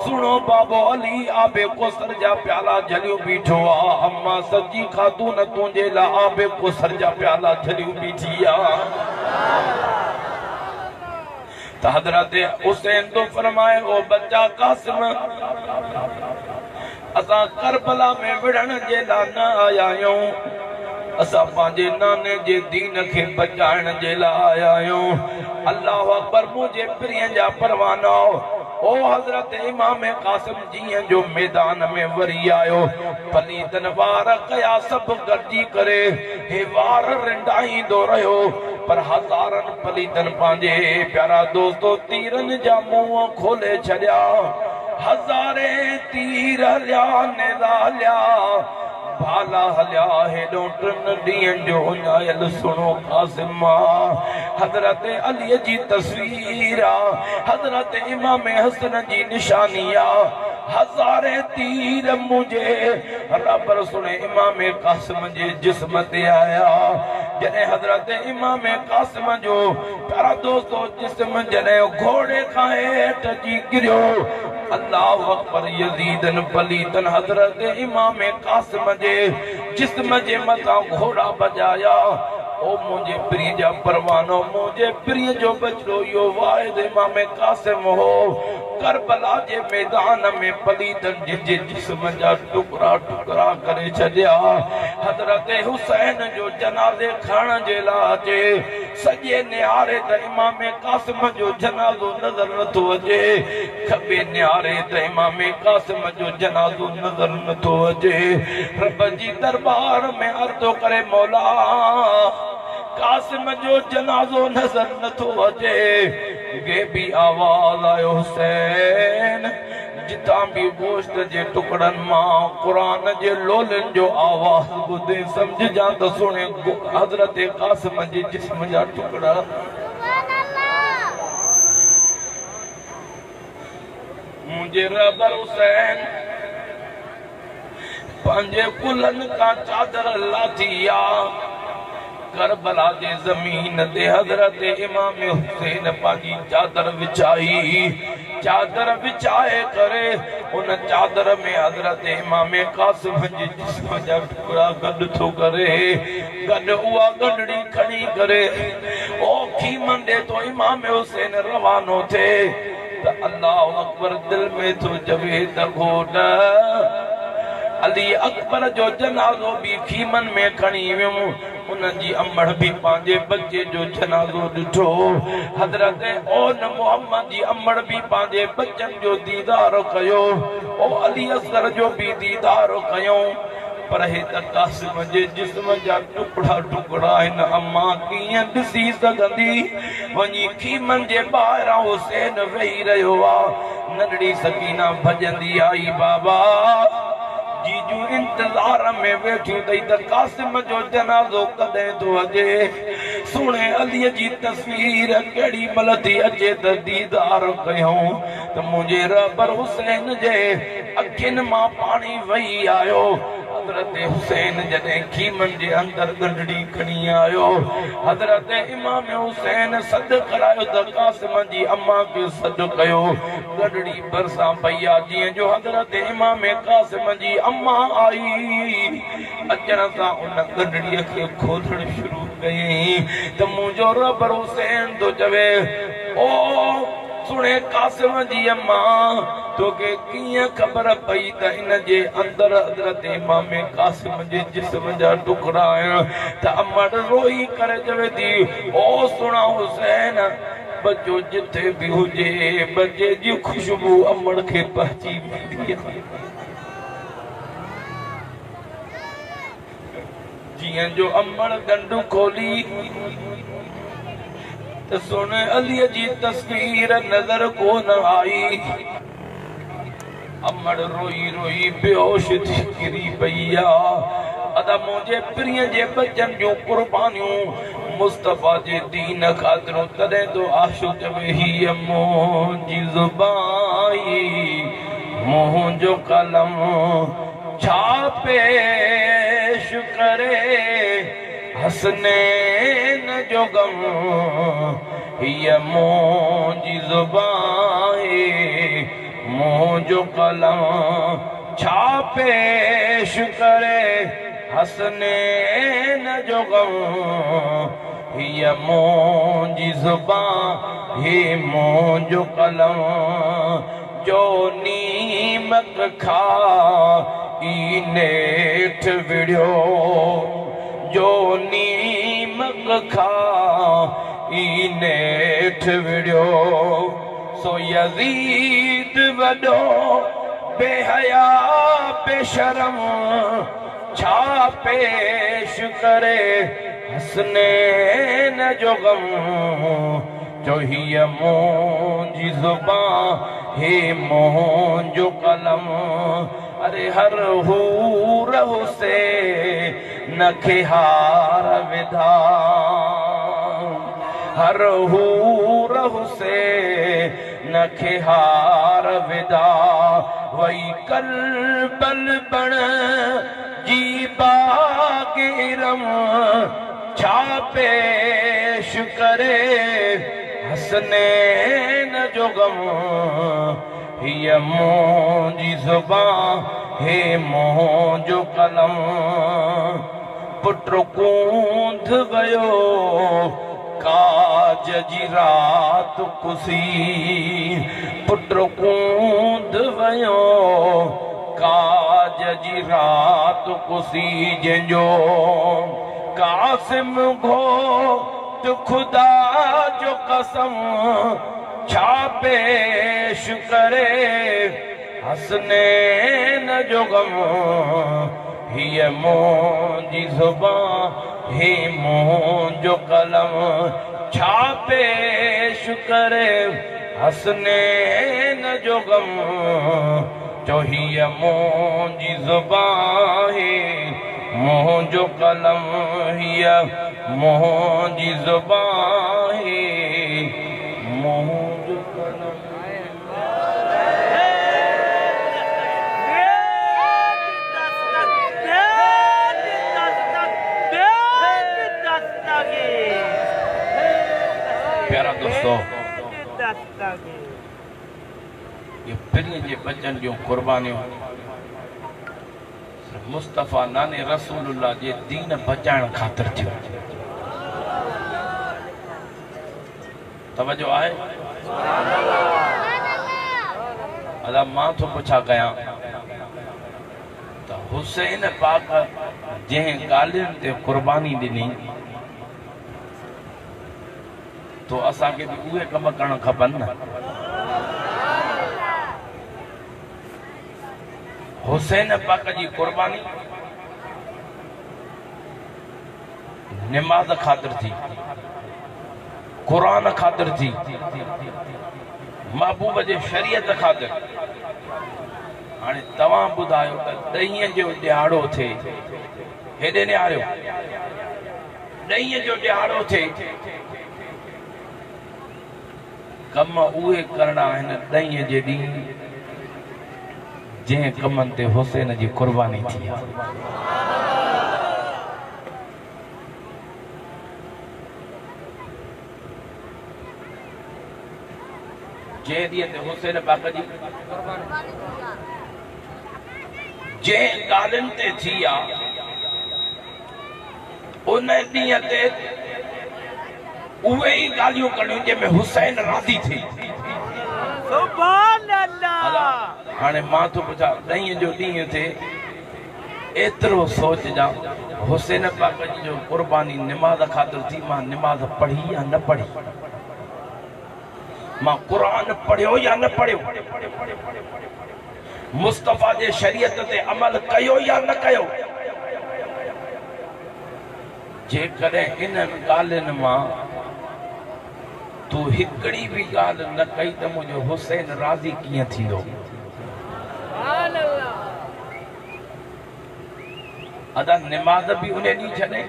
सुनो बाबो अली आबे कोसर जा प्याला झलियूं बीठो आ अम्मा सजी खातून तुझे ला आबे कोसर जा प्याला झलियूं बीठी आ त हज़रत हुसैन तो फरमाए ओ बच्चा कासिम असां करबला में विढ़ण जे लाइ न आया आहियूं असा पांजे नाने जे दीन के बचाइण जे लाइ आया आहियूं। अल्लाह अकबर मुझे प्रिय जा परवाना ओ हजरत इमाम कासिम जी जो मैदान में वरी आयो। पलीतन वार कया सब गॾिजी करे हे वार रिंडाईंदो रहियो पर हज़ारनि पलीतन पांजे प्यारा दोस्तो तीरन जा मुंह खोले छॾिया। हज़ारे तीर हलिया निरालिया भाला हलिया हेॾो टिनि ॾींहंनि जो उञायल सुणो कासिम हज़रत अली जी तस्वीर हज़रत इमाम हसन जी निशानी हज़ारे तीर मुझे रबर सुने इमाम कासिम जे जिस्म ते आया। जॾहिं हज़रत इमाम कासिम जो प्यारा दोस्तो जिस्म जॾहिं घोड़े खां हेठि जी गिरियो अल्लाह अकबर यजीदन पलीतन हज़रत इमाम कासिम जे जिस्म जे मथां घोड़ा बजाया। ओ मुझे प्रिय जा परवानो मुझे प्रिय जो बचड़ो यो वाहिद इमाम कासिम हो। करबला जे मैदान में पलीतन जे जिस्म जा टुकड़ा टुकड़ा करे छॾिया। हज़रत हुसैन जो जनाज़े खणण जे लाइ अचे सॼे निहारे त इमाम कासिम जो जनाज़ो नज़र नथो अचे खॿे निहारे त इमाम कासिम जो जनाज़ो नज़र नथो अचे। रब जी दरबार में अर्ज़ो करे मौला कासिम जो जनाज़ो नज़र नथो अचे। गेबी आवाज़ आयो हुसैन जितां भी गोश्त जे टुकड़नि मां क़ुरान जे लोलनि जो आवाज़ ॿुधे सम्झजां त सुणे हज़रत कासिम जे जिस्म जा टुकड़ा मुंहिंजे रबर हुसैन पंहिंजे कुलनि का चादर लाथी करबला जे ज़मीन ते हज़रत इमाम हुसैन पंहिंजी चादर विछाई। चादर विछाए करे उन चादर में हज़रत इमाम कासिम जे जिस्म जा टुकड़ा गॾु थो करे गॾु उहा गंढड़ी खणी करे ओ खीमन ॾे तो इमाम हुसैन रवानो थिए त अल्लाह अकबर दिल में थो चवे त घोट अली अकबर जो जनाज़ो भी खीमन में खणी वियुमि उनजी अमड़ भी पांजे बच्चे जो जनाज़ो ॾिठो। हज़रत ओन मोहम्मद जी अमड़ भी पांजे बच्चन जो दीदार कयो ओ अली असगर जो भी दीदार कयो पर हे त कासिम जे जिस्म जा टुकड़ा टुकड़ा आहिनि। अम्मा कीअं ॾिसी सघंदी वञी खीमन जे ॿाहिरां हुसैन वेही रहियो नंढड़ी सकीना भॼंदी आई बाबा जीजू इंतजार में वेठियूं अथई त कासिम जो जनाज़ो कॾहिं थो अचे सुणे अलीअ जी तस्वीर केॾी महिल थी अचे त दीदार कयूं त मुंहिंजे रबर हुसैन जे अखियुनि मां पाणी वही आयो। हज़रत हुसैन जॾहिं खीमन जे अंदर गंढड़ी खणी आयो हज़रत इमाम हुसैन सॾु करायो त कासिम जी अम्मा खे सॾु कयो गंढड़ी भरिसां पई आहे जीअं जो हज़रत इमाम कासिम जी अम्मा आई अचण सां उन गंढड़ीअ खे खोलण शुरू कयईं त मुंहिंजो रबर हुसैन तो चवे ओ सुणे कासिम जी अम्मा तोखे कीअं ख़बर पई त इन जे अंदर हज़रत इमाम कासिम जे जिस्म जा टुकड़ा आहिनि त अमड़ रोई करे चवे थी ओ सुणा हुसैन बच्चो जिथे भी हुजे बच्चे जी खुशबू अमड़ खे पहुची वेंदी आहे जियां जो अमड़ गंढ खोली त सुन अलीअ जी तस्वीर नजर कोन आई अमड़ रोई रोई बेहोश थी गिरी पई अदा मुंहिंजे प्रिय जे बचन जूं कुर्बानियूं मुस्तफा जे दीन ख़ातिरो तॾहिं तो आशो चवे हीअ मुंहिंजी ज़ुबाई मुंहिंजो कलम छा पेश करे हसनैन जो गम हीअ मुंहिंजी ज़ुबाई मुंहिंजो कलम छा पेश करे हसनैन जो गम हीअ मुंहिंजी ज़ुबान ही मुंहिंजो कलम जो नीमक खा ई नेठ विढ़ियो जो नीमक खा नेठ विड़ियो सो यजीद वडो बेहया बेशरम छा पेश करे हसनैन जो गम जो हीअ मुंहिंजी ज़ुबान हे मुंहिंजो कलम अरे हर हूर हुसैन खे हार विधा हर हूर हुसैन खे हार विधा वई कलबल बण जी बागिरम छा पेश करे हसनैन जो गम हीअ मुंहिंजी ज़ुबान हे मुंहिंजो कलम पुट कूंद वियो काज जी रात कुसी पुट कूंद वियो काज जी रात कुसी जंहिंजो कासिम घो तो खुदा जो कसम छा पेश करे हसनैन जो गम हीअ मुंहिंजी ज़ुबान हे मुंहिंजो कलम छा पेश करे हसनैन जो गम जो हीअ मुंहिंजी ज़ुबान हे मुंहिंजो कलम हीअ मुंहिंजी ज़ुबान हे मुंहिंजो कलम प्यारा दोस्तों ये पिल्ले जे बचन जो कुर्बानियों मुस्तफ़ा नाने रसूलुल्लाह जे दीन बचाइण खातिर थियो तवज्जो आहे अदा मां तो पुछा कया तो हुसैन पाक जंहिं ॻाल्हियुनि ते कुर्बानी ॾिनी तो असांखे बि उहे कम करण खपनि न हुसैन पाक जी कुर्बानी निमाज़ खातिर थी कुरान खातिर थी महबूब जे शरीयत खातिर हाणे तव्हां ॿुधायो त ॾहीअ जो ॾियारो थिए हेॾे निहारियो ॾहीअ जो ॾियारो थिए कम उहे करणा आहिनि ॾहीअ जे ॾींहुं जंहिं कमनि ते हुसैन जी कुर्बानी थी आहे जंहिं ॾींहं ते हुसैन पाक जी जंहिं ॻाल्हियुनि ते थी आहे उन ॾींहं ते उहे ई ॻाल्हियूं करणियूं जंहिंमें हुसैन राज़ी थी सुभान अल्लाह हाणे मां तो पुछां ॾहीअ जो ॾींहुं थिए एतिरो सोचजां हुसैन पाक जी जो कुर्बानी निमाज़ खातिर थी मां निमाज़ पढ़ी या न पढ़ी मां कुरान पढ़ियो या न पढ़ियो मुस्तफ़ा जे शरीयत ते अमल कयो या न कयो जेकॾहिं इन्हनि ॻाल्हियुनि मां तू हिकिड़ी भी ॻाल्हि न कई त मुंहिंजो हुसैन राज़ी कीअं थींदो अदा निमाज़ भी उन ॾींहुं छॾे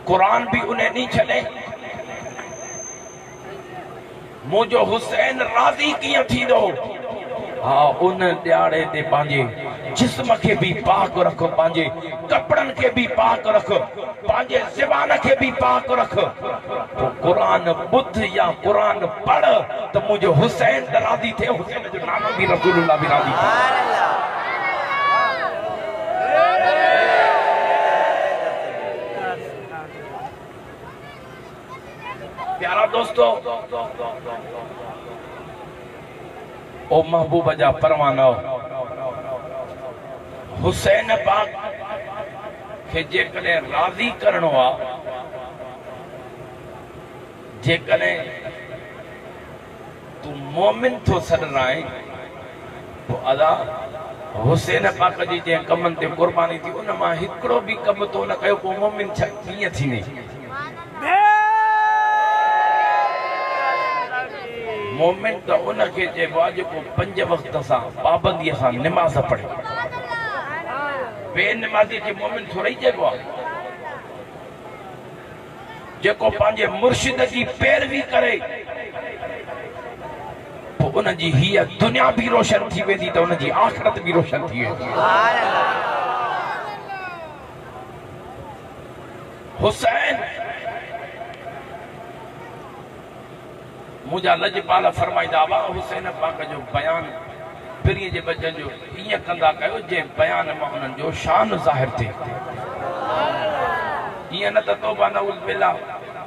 कुरान भी उन ॾींहुं छॾे मुंहिंजो हुसैन राज़ी कीअं थींदो हाँ उन ॾियारे ते पंहिंजे जिस्म के भी पाक रख पंहिंजे कपड़न के भी पाक रख पंहिंजे ज़बान के भी पाक रख तो कुरान बुध या कुरान पढ़ तो मुझे हुसैन राज़ी थे हुसैन जो नाम भी रसूलुल्लाह भी राज़ी थे प्यारा दोस्तों ओ महबूब जा परवाना हुसैन पाक खे जेकॾहिं राज़ी करणो आहे, जेकॾहिं तूं मोमिन थो सॾणा आहे, पोइ अदा हुसैन पाक जी जंहिं कमनि ते क़ुर्बानी थी उन मां हिकिड़ो बि कमु तो न कयो, पोइ मोमिन छा कीअं थींदी? मोमिन त उनखे चइबो आहे जेको 5 वक़्त सां पाबंदीअ सां निमाज़ पढ़े। बेनिमाज़ी खे मोमिन थोड़ी चइबो आहे। जेको पंहिंजे मुर्शिद जी पैरवी करे पोइ उनजी हीअ दुनिया भी रोशन थी वेंदी त उनजी आख़िरत भी रोशन थी वेंदी। हुसैन मुझा लजपाल फरमाईंदा हुआ, हुसैन पाक जो बयान पिरीअ जे बचन जो ईअं कंदा कयो जे बयान मां उन्हनि जो शान ज़ाहिर थिए। ईअं न त तौबा नऊज़ बिल्लाह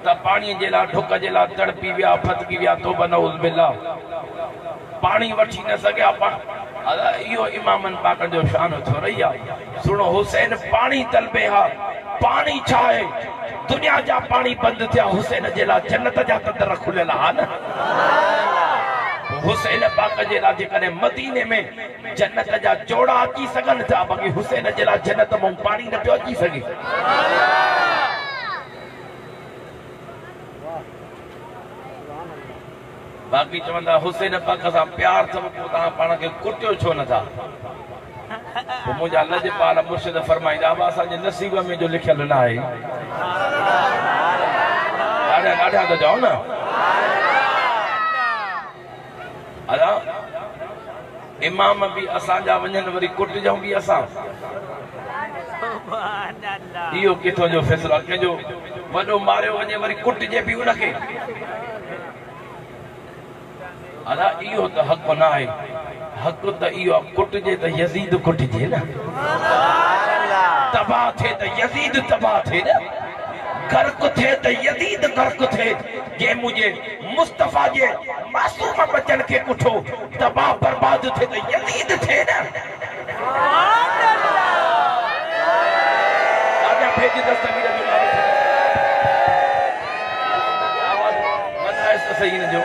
त पाणीअ जे लाइ ढुक जे लाइ तड़पी विया फतकी विया, तौबा नऊज़ बिल्लाह पानी वठी न सघिया। इहो इमामनि पाकनि जो शान थो रही आहे। सुनो, हुसैन पानी तलबे हा, पानी छा आहे? दुनिया जा पानी बंदि थिया, हुसैन जे लाइ जन्नत जा दर खुलियल हा न। हुसैन पाक जे लाइ जेकॾहिं मदीने में जन्नत जा जोड़ा अची सघनि था, बाक़ी हुसैन जे लाइ जन्नत मां पानी न पियो अची सघे। बाक़ी चवंदा हुसैन पाक सां प्यार अथव, पोइ तव्हां पाण खे कुटियो छो नथा? पोइ मुंहिंजा लजपाल मुर्शिद फरमाईंदा हुआ, असांजे नसीब में जो लिखियल न आहे। ॾाढा ॾाढा त चओ न। अदा इमाम भी असांजा वञनि, वरी कुटिजऊं भी असां। इहो किथों जो फ़ैसिलो? कंहिंजो वॾो मारियो वञे वरी कुटिजे भी उनखे? अदा इहो त हक़ न आहे। हक़ त इहो कुटिजे त यज़ीद कुटिजे न, तबाह थिए त यज़ीद तबाह थिए न, गर्क थिए त यज़ीद गर्क थिए। जे मुझे मुस्तफा जे मासूम बच्चन खे कुठो तबाह बर्बाद थिए त यज़ीद थिए न। आजा भेज दस्तगीर जो नालो आवाज मनाइस त सही न जो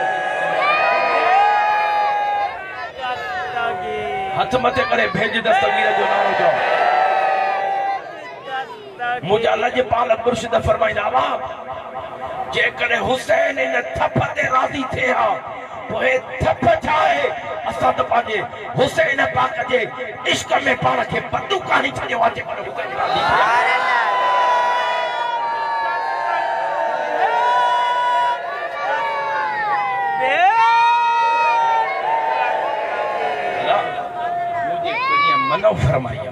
हथ मथे करे भेज दस्तगीर जो नालो चओ। मुझा लजपाल मुर्शिद फरमाईंदा हुआ, जेकॾहिं हुसैन इन थप ते राज़ी थिए हा, पोइ थप छा आहे? असां त पंहिंजे हुसैन पाक जे इश्क में पाण खे बंदूक हणी छॾियो आहे। जेकॾहिं हुसैन राज़ी थिए मनो फरमाया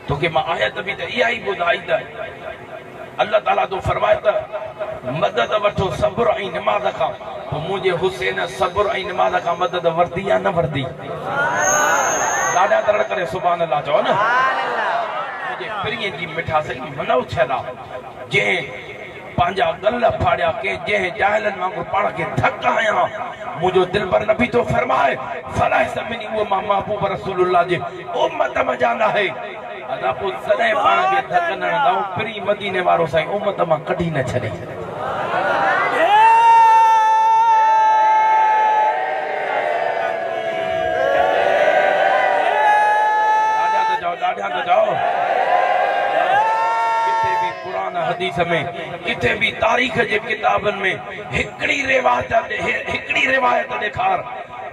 तो के मां आयत भी त इहा ई ॿुधाई त अल्लाह ताला तो फरमाए त मदद वठो सब्र ऐं निमाज़ खां। पोइ मुंहिंजे हुसैन सब्र ऐं निमाज़ खां मदद वरती या न वरती? ॾाढा दड़ करे सुभान अल्लाह चओ न। मुंहिंजे प्रिय जी मिठास मनो थियल आहे, जंहिं पंहिंजा गल फाड़िया, कंहिं जंहिं जाहिलनि वांगुरु पाण खे धक हयां। मुझो दिल पर नबी तो फरमाए, फलाह सभिनी वो मां महबूब रसूलुल्लाह जे उम्मत में जाना है। अदा पोइ सदाईं पाण खे धक न हणंदा। प्री मदीने वारो साईं उम्मत मां कढी न छॾे। ॾाढा त चओ। किथे भी कुरान हदीस में, किथे भी तारीख़ जे किताबनि में हिकिड़ी रिवायत ॾेखार।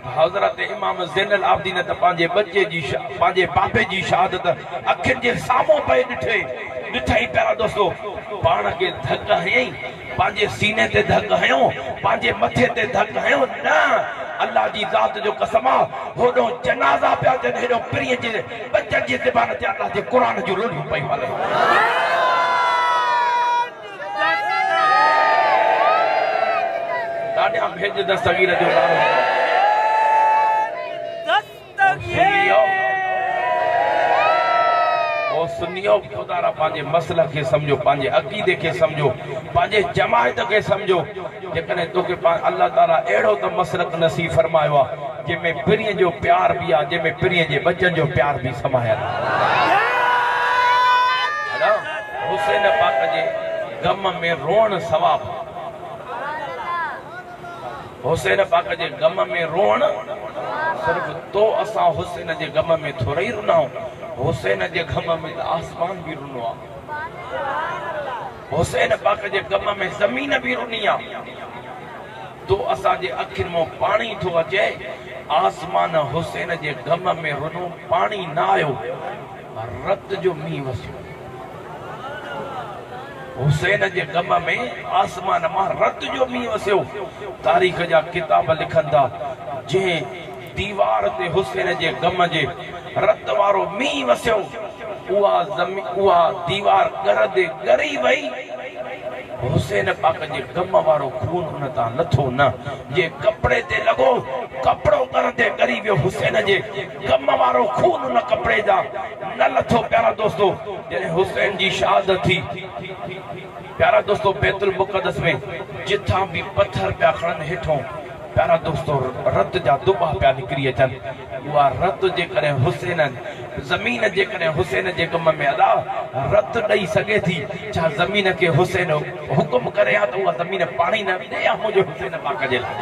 हज़रत इमाम ज़ैनुल आबिदीन त पंहिंजे बच्चे जी पंहिंजे बाबे जी शहादत अखियुनि जे साम्हूं पई ॾिठई पहिरियों दोस्तो पाण खे धक हयईं, पंहिंजे सीने ते धक हयो, पंहिंजे मथे ते धक हयो न। अल्लाह जी ज़ात जो कसम आहे, होॾो जनाज़ा पिया थियनि, हेॾो प्रिय जे बच्चनि जी ज़बान ते अल्लाह जे क़ुरान जूं रोलियूं पई हलनि। ॾाढा भेज दस्तगीर जो नालो सुनियो। खुदा पंहिंजे मसला खे सम्झो, पंहिंजे अक़ीदे खे सम्झो, पंहिंजे जमायत खे सम्झो। जेकॾहिं तोखे अल्लाह ताला अहिड़ो त मसलक नसीब फरमायो आहे जंहिंमें प्रिय जो प्यार बि आहे, जंहिंमें प्रिय जे बच्चनि जो प्यार बि समायल आहे। गम में रोण सवाब। हुसैन पाक जे गम में रोण सिर्फ तो असां हुसैन जे गम में थोड़ा ही रुना। हुसैन जे गम में आसमान भी रुनो आ। हुसैन पाक जे गम में जमीन भी रुनी आ। तो असां जे अखियुनि मां पानी थो अचे। आसमान हुसैन जे गम में रुनो, पानी ना आयो, रत जो मींहुं वसियो। हुसैन जे गम में आसमान मां रत जो मींहुं वसियो। तारीख़ जा किताब लिखंदा जंहिं दीवार ते हुसैन जे गम जे रत वारो मींहुं वसियो, उहा दीवार गरदे गरी वई। हुसैन पाक जे गम वारो खून हुन तां लथो न। जे कपड़े ते लॻो, कपड़ो गरदे गरी वियो। हुसैन जे गम वारो खून हुन कपड़े जा न लथो। प्यारा दोस्तो, जॾहिं हुसैन जी शहादत थी, प्यारा दोस्तो, बैतुल मुक़द्दस में जिथां भी पत्थर पिया खणनि हेठों, प्यारा दोस्तो, रत जा दुबा पिया निकिरी अचनि। उहा रत जे कॾहिं हुसैन ज़मीन जे कॾहिं हुसैन जे गम में अदा रत ॾेई सघे थी? छा ज़मीन खे हुसैन हुकुम करे हा त उहा ज़मीन पाणी न ॾे हा मुंहिंजे हुसैन पाक जे लाइ?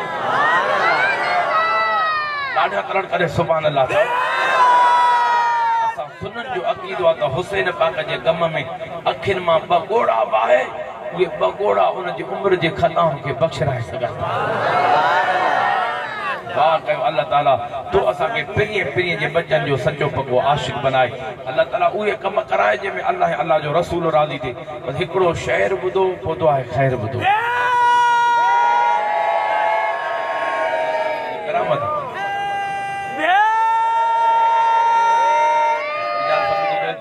ॾाढा करण करे सुभान अल्लाह चओ। असां सुननि जो अक़ीदो आहे त हुसैन पाक जे गम में अखियुनि मां ॿ ॻोड़ा वाहे, उहे ॿ ॻोड़ा उन जी उम्र जे खताउनि खे बख़्शराए सघनि था। दुआ कयो अल्लाह ताला तो असांखे पिरीअ जे बचन जो सचो पको आशिक बनाए। अल्लाह ताला उहे कम कराए जंहिंमें अल्लाह अल्लाह जो रसूल राज़ी थिए। बस हिकिड़ो शेर ॿुधो, पोइ दुआ ख़ैर ॿुधो। करामत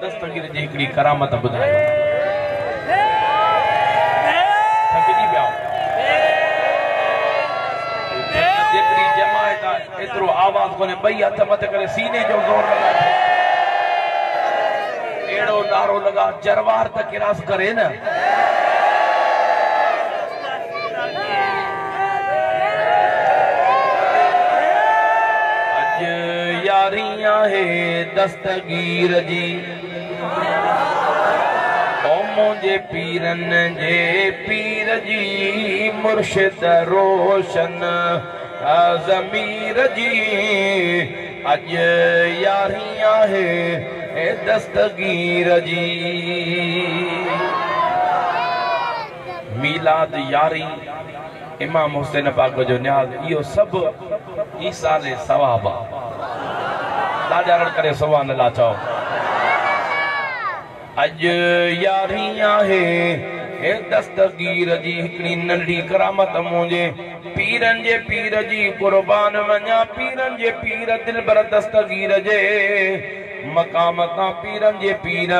दस्तगीर जी हिकिड़ी करामत ॿुधायो। एतिरो आवाज़ कोने, ॿई हथ मथे करे सीने जो ज़ोर लगा, अहिड़ो नारो लगा जरवार त किरास करे न। अज यारी आहे दस्तगीर जी, ओ मुंहिंजे पीरनि जे पीर जी, मुर्शिद रोशन ज़मीर जी। अज यारी आहे दस्तगीर जी। मीलाद यारी इमाम हुसैन पाक जो न्याज़, इहो सभु ईसाले सवाब आहे। ॾाढा रड़ करे सुभान अल्लाह चओ। अज यारी आहे दस्तगीर जी, हिकिड़ी नंढी करामत मुंहिंजे पीरनि जे पीर जी कुर्बान वञा। पीरनि जे पीर दिलबर दस्तगीर जे मक़ाम तां, पीरनि जे पीर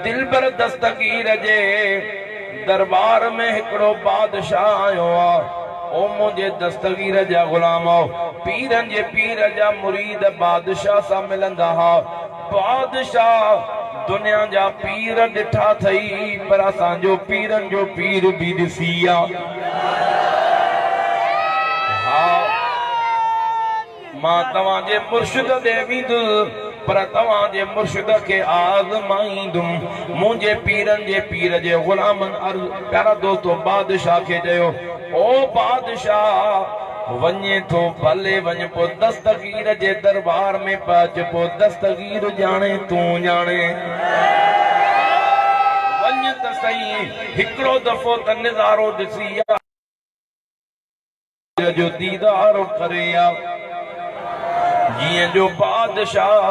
दिलबर दस्तगीर जे दरबार में हिकिड़ो बादशाह आयो आहे। ओ मुंहिंजे दस्तगीर जा ग़ुलाम, पीरनि जे पीर जा मुरीद बादशाह सां मिलंदा हा। बादशाह दुनिया जा पीर ॾिठा थई, पर असांजो पीरनि जो पीर बि ॾिसी आ। मां तव्हांजे मुर्शिद ॾे वेंदुसि, पर तव्हांजे मुर्शिद खे आज़माईंदुमि। मुंहिंजे पीरनि जे पीर जे ग़ुलामनि अर्ज़, प्यारा दोस्तो, बादशाह खे चयो, ओ बादशाह वञे थो भले वञ, पोइ दस्तगीर जे दरबार में पहुच, पोइ दस्तगीर ॼाणे तूं ॼाणे। वञ त सही, हिकिड़ो दफ़ो त नज़ारो ॾिसी जो दीदार करे आ। जीअं जो बादशाह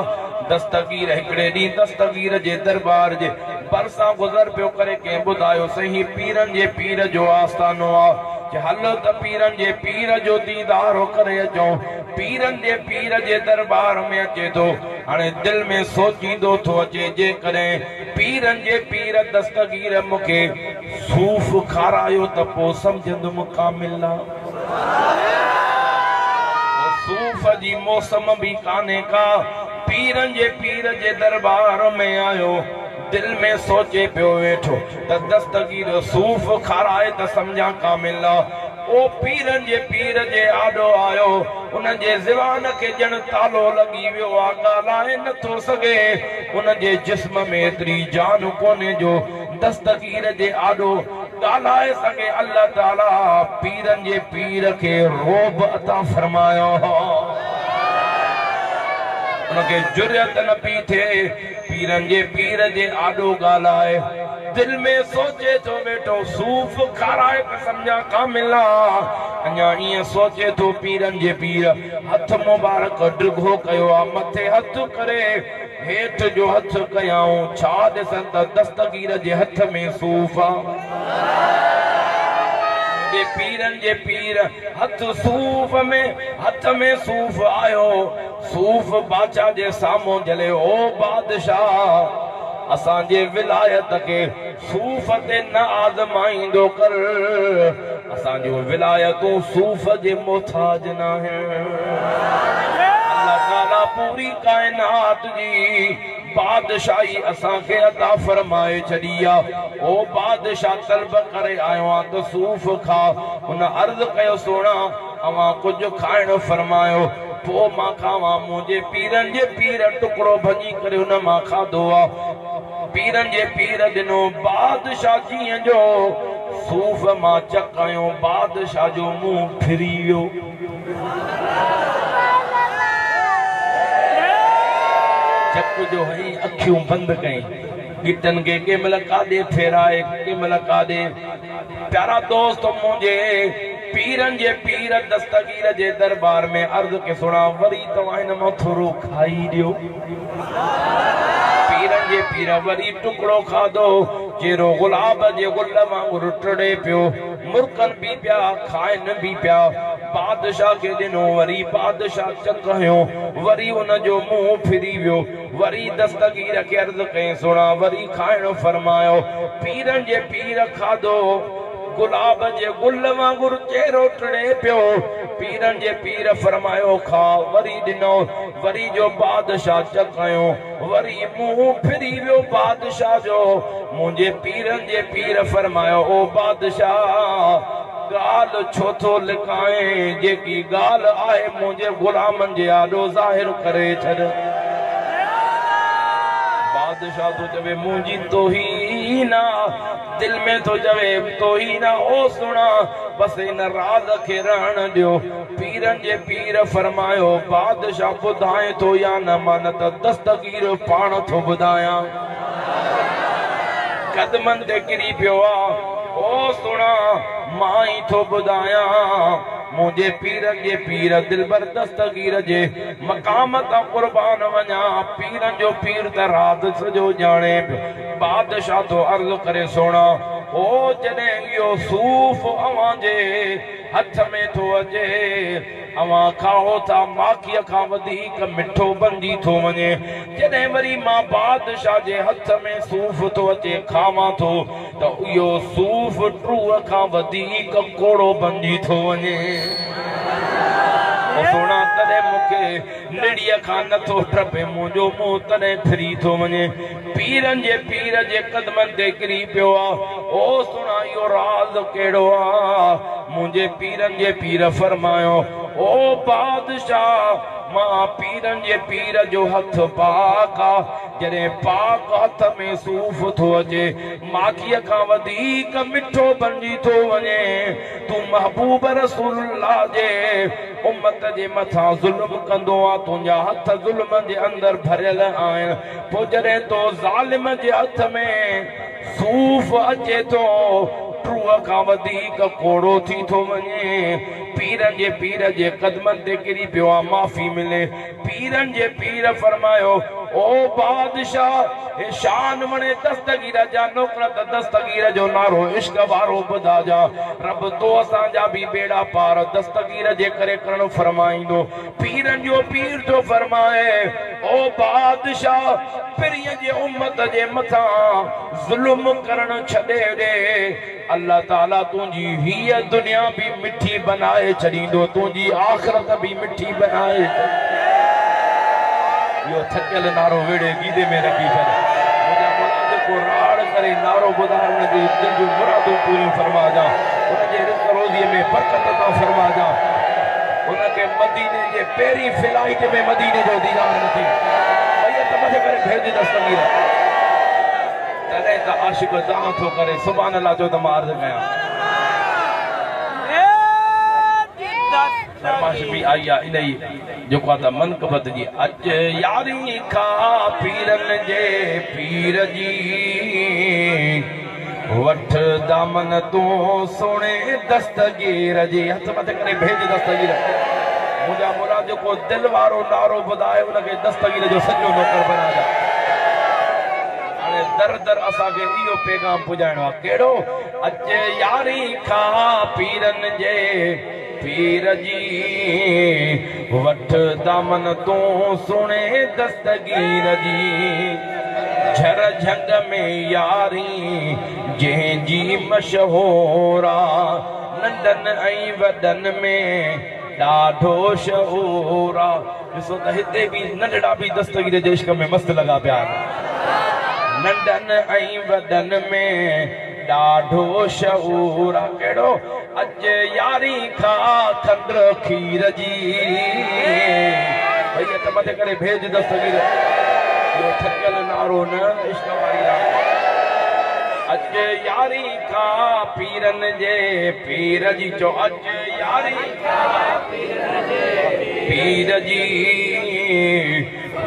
दस्तगीर हिकिड़े ॾींहुं दस्तगीर जे दरबार जे भरिसां गुज़र पियो करे, कंहिं ॿुधायो सही पीरनि जे पीर जो आस्थानो आहे। हलो त पीरनि जे पीर जो दीदारो करे अचूं। पीरनि जे पीर जे दरबार में अचे थो, हाणे दिलि में सोचींदो थो अचे, जेकॾहिं पीरनि जे पीर दस्तगीर मूंखे सूफ़ खारायो त पोइ सम्झंदुमि कामिल आहे। सूफ़ जी मौसम भी काने का, पीरनि जे पीर जे दरबार में आयो। दिल में सोचे पियो वेठो त दस्तगीर सूफ़ खाराए त सम्झां कामिल आहे। ओ पीरनि जे पीर जे आॾो आयो, उन जे ज़बान खे ॼण तालो लॻी वियो आहे, ॻाल्हाए नथो सघे। उन जे जिस्म में एतिरी जान कोन्हे जो दस्तगीर जे आॾो गालाए सके अल्लाह ताला पीरन जे पीर के रोब अता फरमायो उनके जुर्रत न पी थे पीरन जे पीर जे आडो गालाए दिल में सोचे तो बेटो सूफ खाराए समझा कामिला अन्या ये सोचे तो पीरन जे पीर हथ मुबारक ड्रिघो कयो आ मथे हथ करे हेठ जो हथ कयाऊं छा दिसन त दस्तगीर जे हथ में सूफ जे पीरन जे पीर हथ में सूफ आयो सूफ बाचा जे सामो जले ओ बादशाह असां जे विलायत के सूफ ते न आज़माइंदो कर असां जो विलायतूं सूफ जे मोहताज न है अल्लाह ताला पूरी कायनात जी बादशाही असां के अता फरमाए छड़िया ओ बादशाह तलब करे आयो आ तो सूफ खा उन अर्ज कयो सोना अवा कुछ खाइण फरमायो पो मां खावा मुझे पीरन जे पीर टुकड़ो भजी करे उन मां खाधो आ पीरन जे पीर दिनो बादशाह जी जो सूफ मां चकायो बादशाह जो मुंह फिरी वियो चक जो है अखियों बंद कई गिटन के केमल कादे फेराए केमल कादे प्यारा दोस्त मुझे पीरन जे पीर दस्तगीर जे दरबार में अर्ज के सुना वरी तवां इन मां थोरो खाई दियो पीरन जे पीर वरी टुकड़ो खाधो जेरो गुलाब जे गुल वांगुरु टड़े पियो मुर्कन भी पिया खाइन भी पिया बादशाह के दिनों वरी बादशाह चकयो वरी उन जो मुंह फिरी वियो वरी दस्तगीर के अर्ज कई सुना वरी खाइण फरमायो पीरन जे पीर खाधो गुलाब जे गुल वांगुरु चेहरो टड़े पियो पीरन जे पीर फरमायो खा वरी दिनो वरी जो बादशाह चकायो वरी मुंह फिरी वियो बादशाह जो मुझे पीरन जे पीर फरमायो ओ बादशाह गाल छो थो लिकाए जेकी गाल आए मुझे गुलामन जे आडो ज़ाहिर करे छड़ बादशाह तो जवे मुझी तोहीना दिल में तो जवे तोहीना ओ सुना बस इन राज के रहन दियो पीरन जे पीर फरमायो बादशाह बुधाए तो या न मन त दस्तगीर पाण थो बुधाया कदमन ते किरी पियो आ ओ सुना माई थो बुधाया मुझे पीरन जे पीर दिलबर दस्तगीर जे मकाम ता कुर्बान वञा पीरन जो पीर त राज सजो जाने बादशाह तो अर्ज करे सोना ओ जने यो सूफ अवां जे हथ में तो अजे अवां खाओ था माखीअ खां वधीक मिठो बंदी थो वञे जॾहिं वरी मां बादशाह जे हथ में सूफ तो अचे खावां थो त इहो सूफ ट्रूअ खां वधीक कोड़ो बंदी थो वञे सोना तॾहिं मूंखे निड़ीअ खां नथो टपे मुंहिंजो मुंहुं तॾहिं फिरी थो वञे पीरन जे पीर जे कदमनि ते किरी पियो आहे ओ सुना इहो राज़ कहिड़ो आहे मुंहिंजे पीरन जे पीर फरमायो ओ बादशाह मां पीरन जे पीर जो हथ पाक आ जॾहिं पाक हथ में सूफ थो अचे माखीअ खां वधीक मिठो बणिजी थो वञे तूं महबूब रसूलुल्लाह जे उम्मत जे मथां ज़ुल्म कंदो आ तुंहिंजा हथ ज़ुल्म जे अंदर भरियल आहिनि पोइ जॾहिं तो ज़ालिम जे हथ में सूफ अचे थो ट्रूअ खां वधीक कोड़ो थी थो वञे पीरन जे पीर जे कदमनि ते किरी पियो आहे माफ़ी मिले पीरन जे पीर फरमायो ओ बादशाह शान वणे दस्तगीर जा नौकर त दस्तगीर जो नारो इश्क वारो ॿुधा जा रब तो असांजा भी बेड़ा पार दस्तगीर जे करे करण फरमाईंदो पीरन जो पीर तो फरमाए ओ बादशाह पिरीअ जे उम्मत जे मथां ज़ुल्म करण छॾे ॾे अल्लाह ताला तुंहिंजी हीअ दुनिया भी मिठी बनाए छॾींदो तुंहिंजी आख़िरत भी मिठी बनाए यो थकियल नारो वेड़े गीदे में रखी कर मुझा मुराद को राड़ करे नारो ॿुधाइण जी दिल जूं मुरादूं पूरियूं फरमा जा उनजे रिज़्क़ रोज़ीअ में बरकत अता फरमा जा उनके मदीने जे पहिरीं फ्लाइट में मदीने जो दीदार नथी भैया त मथे करे भेज दस्तगीर तॾहिं त आशिक़ दावा थो करे सुभान अल्लाह जो त मां अर्ज़ कयां फरमाइश भी आई आहे इन ई जेको आहे त मनक़बत जी अॼु यारी खां पीरनि जे पीर जी वठ दामन तूं सोणे दस्तगीर जी हथ मथे करे भेज दस्तगीर मुंहिंजा मुला जेको दिल वारो नारो ॿुधाए उनखे दस्तगीर जो सॼो नौकर बणाइजा हाणे दर दर असांखे इहो पैगाम पुॼाइणो आहे कहिड़ो अॼु यारी खां पीरनि जे पीर जी वठ दामन तूं सुणे दस्तगीर जी झर झंग में यारी जंहिंजी मशहूर नंढनि ऐं वॾनि में ॾाढो शहूर ॾिसो त हिते बि नंढड़ा बि दस्तगीर जे इश्क में मस्त लॻा पिया नंढनि ऐं वॾनि में ॾाढो शहूर कहिड़ो अॼु यारी खां खंड खीर जी भई त मथे करे भेज दस्तगीर इहो थकियल नारो न इश्क वारी अॼु यारी खां पीरनि जे पीर जी चो अॼु यारी खां पीरनि जे पीर जी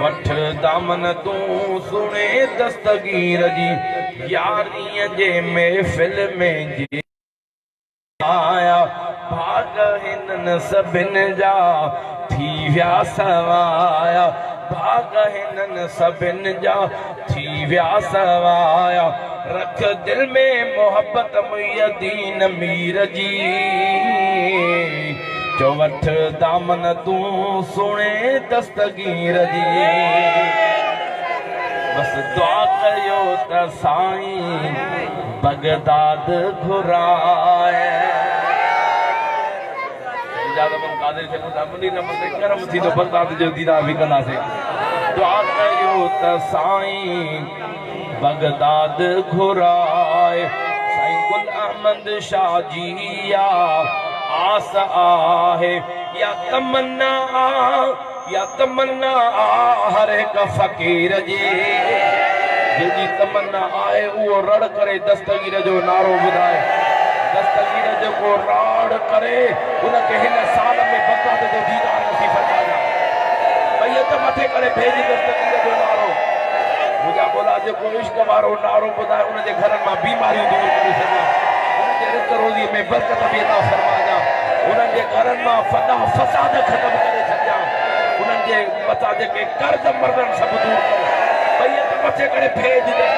वठ दामन तूं सुणे दस्तगीर जी यारीअ जे महफ़िल में जी आया भाग हिननि सभिनि जा थी विया सवाया भाग हिननि सभिनि जा थी विया सवाया रख दिल में मोहब्बत मुयदीन मीर जी चो वठ दामन तूं सुणे दस्तगीर जी बस दुआ कयो त साईं बगदाद घुराए करम थी तो बगदाद जो दीदार भी कंदासीं दुआ कयो त साईं बगदाद घुराए साईं गुल अहमद शाह जी या आस आहे या तमन्ना हर एक फकीर जी जी तमन्ना आहे उहो रड़ करे दस्तगीर जो नारो ॿुधाए दस्तगीर जेको राड़ करे उनखे हिन साल में बगदाद जो दीदार नसीब फरमाया भई त मथे करे भेज दस्तगीर जो नारो मुंहिंजा बोला जेको इश्क वारो नारो ॿुधाए उनजे घरनि मां बीमारियूं दूर करे सघां उनजे रिज़्क़ रोज़ी में बरकत बि अता फरमाया उन्हनि जे घरनि मां फना फसाद ख़तम करे छॾिया उन्हनि जे मथां जेके कर्ज़ मर्दनि सभु दूर करे भई त मथे करे भेज दे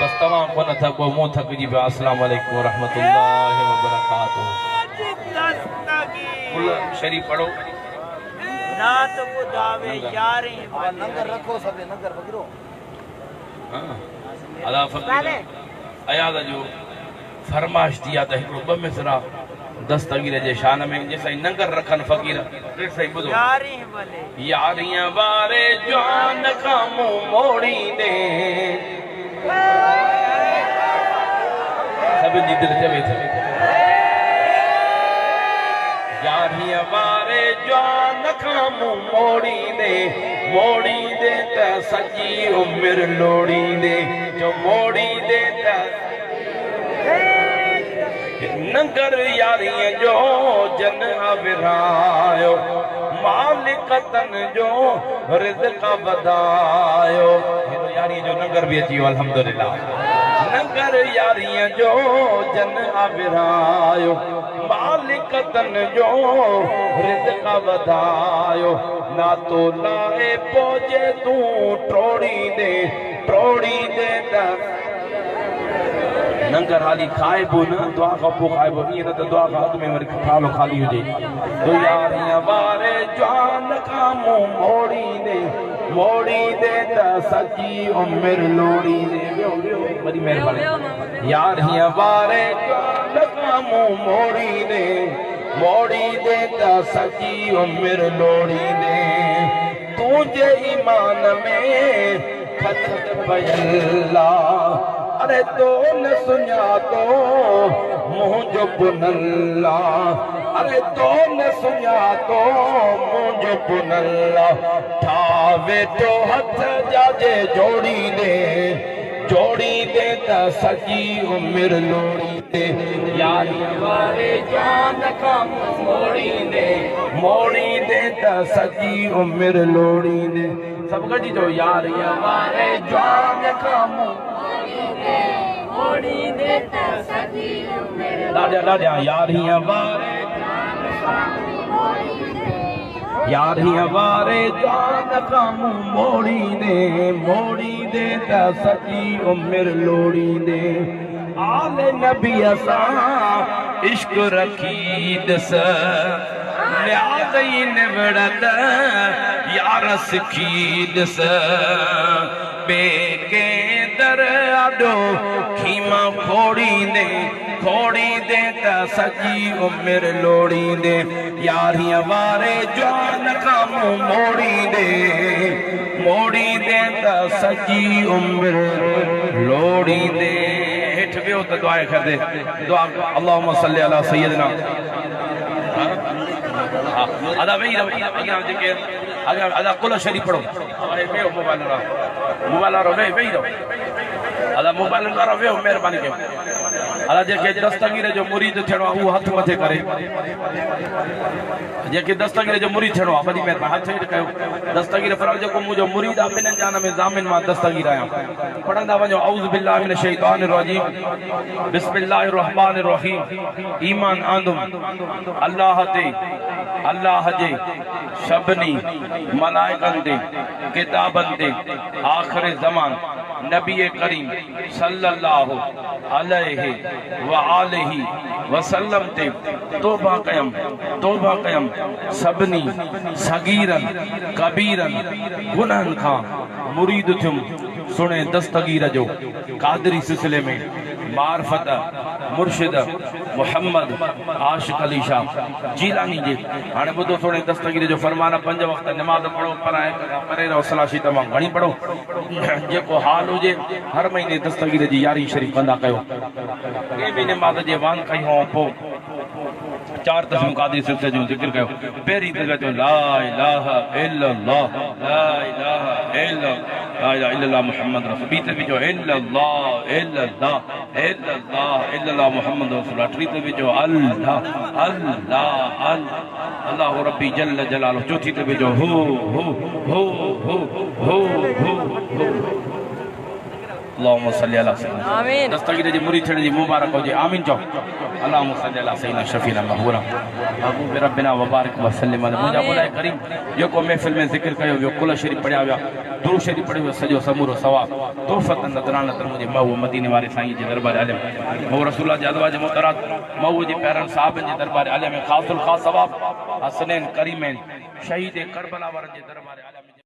बस तमाम को न थको मुंह थक जी अस्सलाम वालेकुम व रहमतुल्लाहि व बरकातहू शरीफ पढ़ो नात बुधावे यारी नंगर रखो सब नंगर पकड़ो हां अला फकीर अयाद जो फरमाइश दिया त हिकड़ो ब मिसरा दस्तगीर जे शान में जैसे नंगर रखन फकीर सही बुधो यारी भले यारियां वारे जान का मुंह मोड़ी दे सब जी दिल चवे थे यारियां वारे जान का मुंह मोड़ी दे त सजी उम्र लोड़ी दे जो मोड़ी दे त नंगर यारियां जो जन विरायो मालिक तन जो रिज़्क़ वधायो यारियां जो नंगर भी अची वियो अल्हम्दुलिल्लाह नंगर यारियां जो जन विरायो मालिक तन जो रिज़्क़ वधायो ना तो लाए पहुंचे तू ट्रोड़ी दे त नंगर हाली खाए बो न दुआ का पो खाए बो ये न तो दुआ का हद में मर थालो खाली हो जाए तो यारियां वारे जान का मुंह मोड़ी दे त सजी उम्र लोड़ी दे बड़ी मेहरबानी यारियां वारे जान का मुंह मोड़ी दे त सजी उम्र लोड़ी दे तुझे ईमान में खत पयल्ला अरे तो न सुञा तो मुंहिंजो पुनल्ला अरे तो न सुञा तो मुंहिंजो पुनल्ला ठा वेठो हथ जाजे जोड़ी दे त सॼी उमिरि लोड़ी दे यारी वारे जान खां मोड़ी दे त सॼी उमिरि लोड़ी दे सभु गॾिजी चओ यारी वारे जान खां मोड़ी दे त सॼी उमिरि ॾाढा यारीअ वारे यारीअ वारे जान खां मोड़ी दे त सॼी उमिरि लोड़ी दे आल नबीअ सां इश्क रखी ॾिस न्याज़ ई निवड़त यार सिखी ॾिस ॿिए कंहिं दर आॾो खीमा खोड़ी दे त सॼी उमिरि लोड़ी दे यारीअ वारे जान खां मोड़ी दे त सॼी उमिरि लोड़ी दे हेठि वियो त दुआ कर दे दुआ अल्लाहुम्मा सल्ली अला सय्यदना अदा वेही रहो अॻियां जेके अॻियां अदा कुल शरीफ़ पढ़ो वेहो मोबाइल वारो वेही रहो अदा मोबाइल वारो वेहो महिरबानी कयो अदा जेके दस्तगीर जो मुरीद थियणो आहे उहो हथ मथे करे जेके दस्तगीर जो मुरीद थियणो आहे वॾी महिरबानी हथ हेठि कयो दस्तगीर पर जेको मुंहिंजो मुरीद आहे ॿिन्हिनि जान में ज़ामिन मां दस्तगीर आहियां पढ़ंदा वञो औज़ु बिल्लाहि मिनश शैतानिर रजीम बिस्मिल्लाहिर रहमानिर रहीम ईमान आंदुम अल्लाह जे सभिनी मलाइकनि ते किताबनि ते आख़िरी ज़मान नबी करीम सल्लल्लाहु अलैहि व आलिहि वसल्लम ते तौबा कयम सभिनी सगीरन कबीरन गुनाहन खां मुरीद थियुम सुने दस्तगीर जो कादरी सिलसिले में मार्फत मुर्शिद मोहम्मद आशिक अली शाह जीलानी जे हाणे ॿुधो थोरे दस्तगीर जो फरमान 5 वक़्त नमाज़ पढ़ो परे रहो सलाशी तमामु घणी पढ़ो जेको हाल हुजे हर महीने दस्तगीर जी यारी शरीफ़ कंदा कयो के भी नमाज़ जे वांग कई हो पोइ 4 तस्मीम कादरी सिलसिले जो ज़िक्र कयो पहिरीं त चयो ला इलाहा इल्लल्लाह ला इलाहा इल्लल्लाह मुहम्मद रसूल ॿी त विझो इल्लल्लाह मुहम्मद रसूल टी त विझो अल्लाह रब्बी जल्ल जलालहु चौथी त विझो अल्लाहुम्मा सल्ली अला सय्यिदना आमीन दस्तगीर जी मुरीद थियण जी मुबारक हुजे आमीन चओ अल्लाहुम्मा सल्ली अला सय्यिदना शफीना महबूबा महबूब रब्बिना व बारिक व सल्लिम मुंहिंजा मौला करीम जेको महफ़िल में ज़िक्र कयो वियो कुल शरीफ़ पढ़िया विया दुरूद शरीफ़ पढ़ियो वियो सॼो समूरो सवाब तोहफ़त नज़राना त मुंहिंजे महू मदीने वारे साईं जे दरबार आलिम महू रसूल जे अदवा जे मुतरात महू जे पैरनि साहिबनि जे दरबार आलिम में ख़ासुल ख़ास सवाब हसनैन करीमैन शहीद करबला वारनि जे दरबार आलिम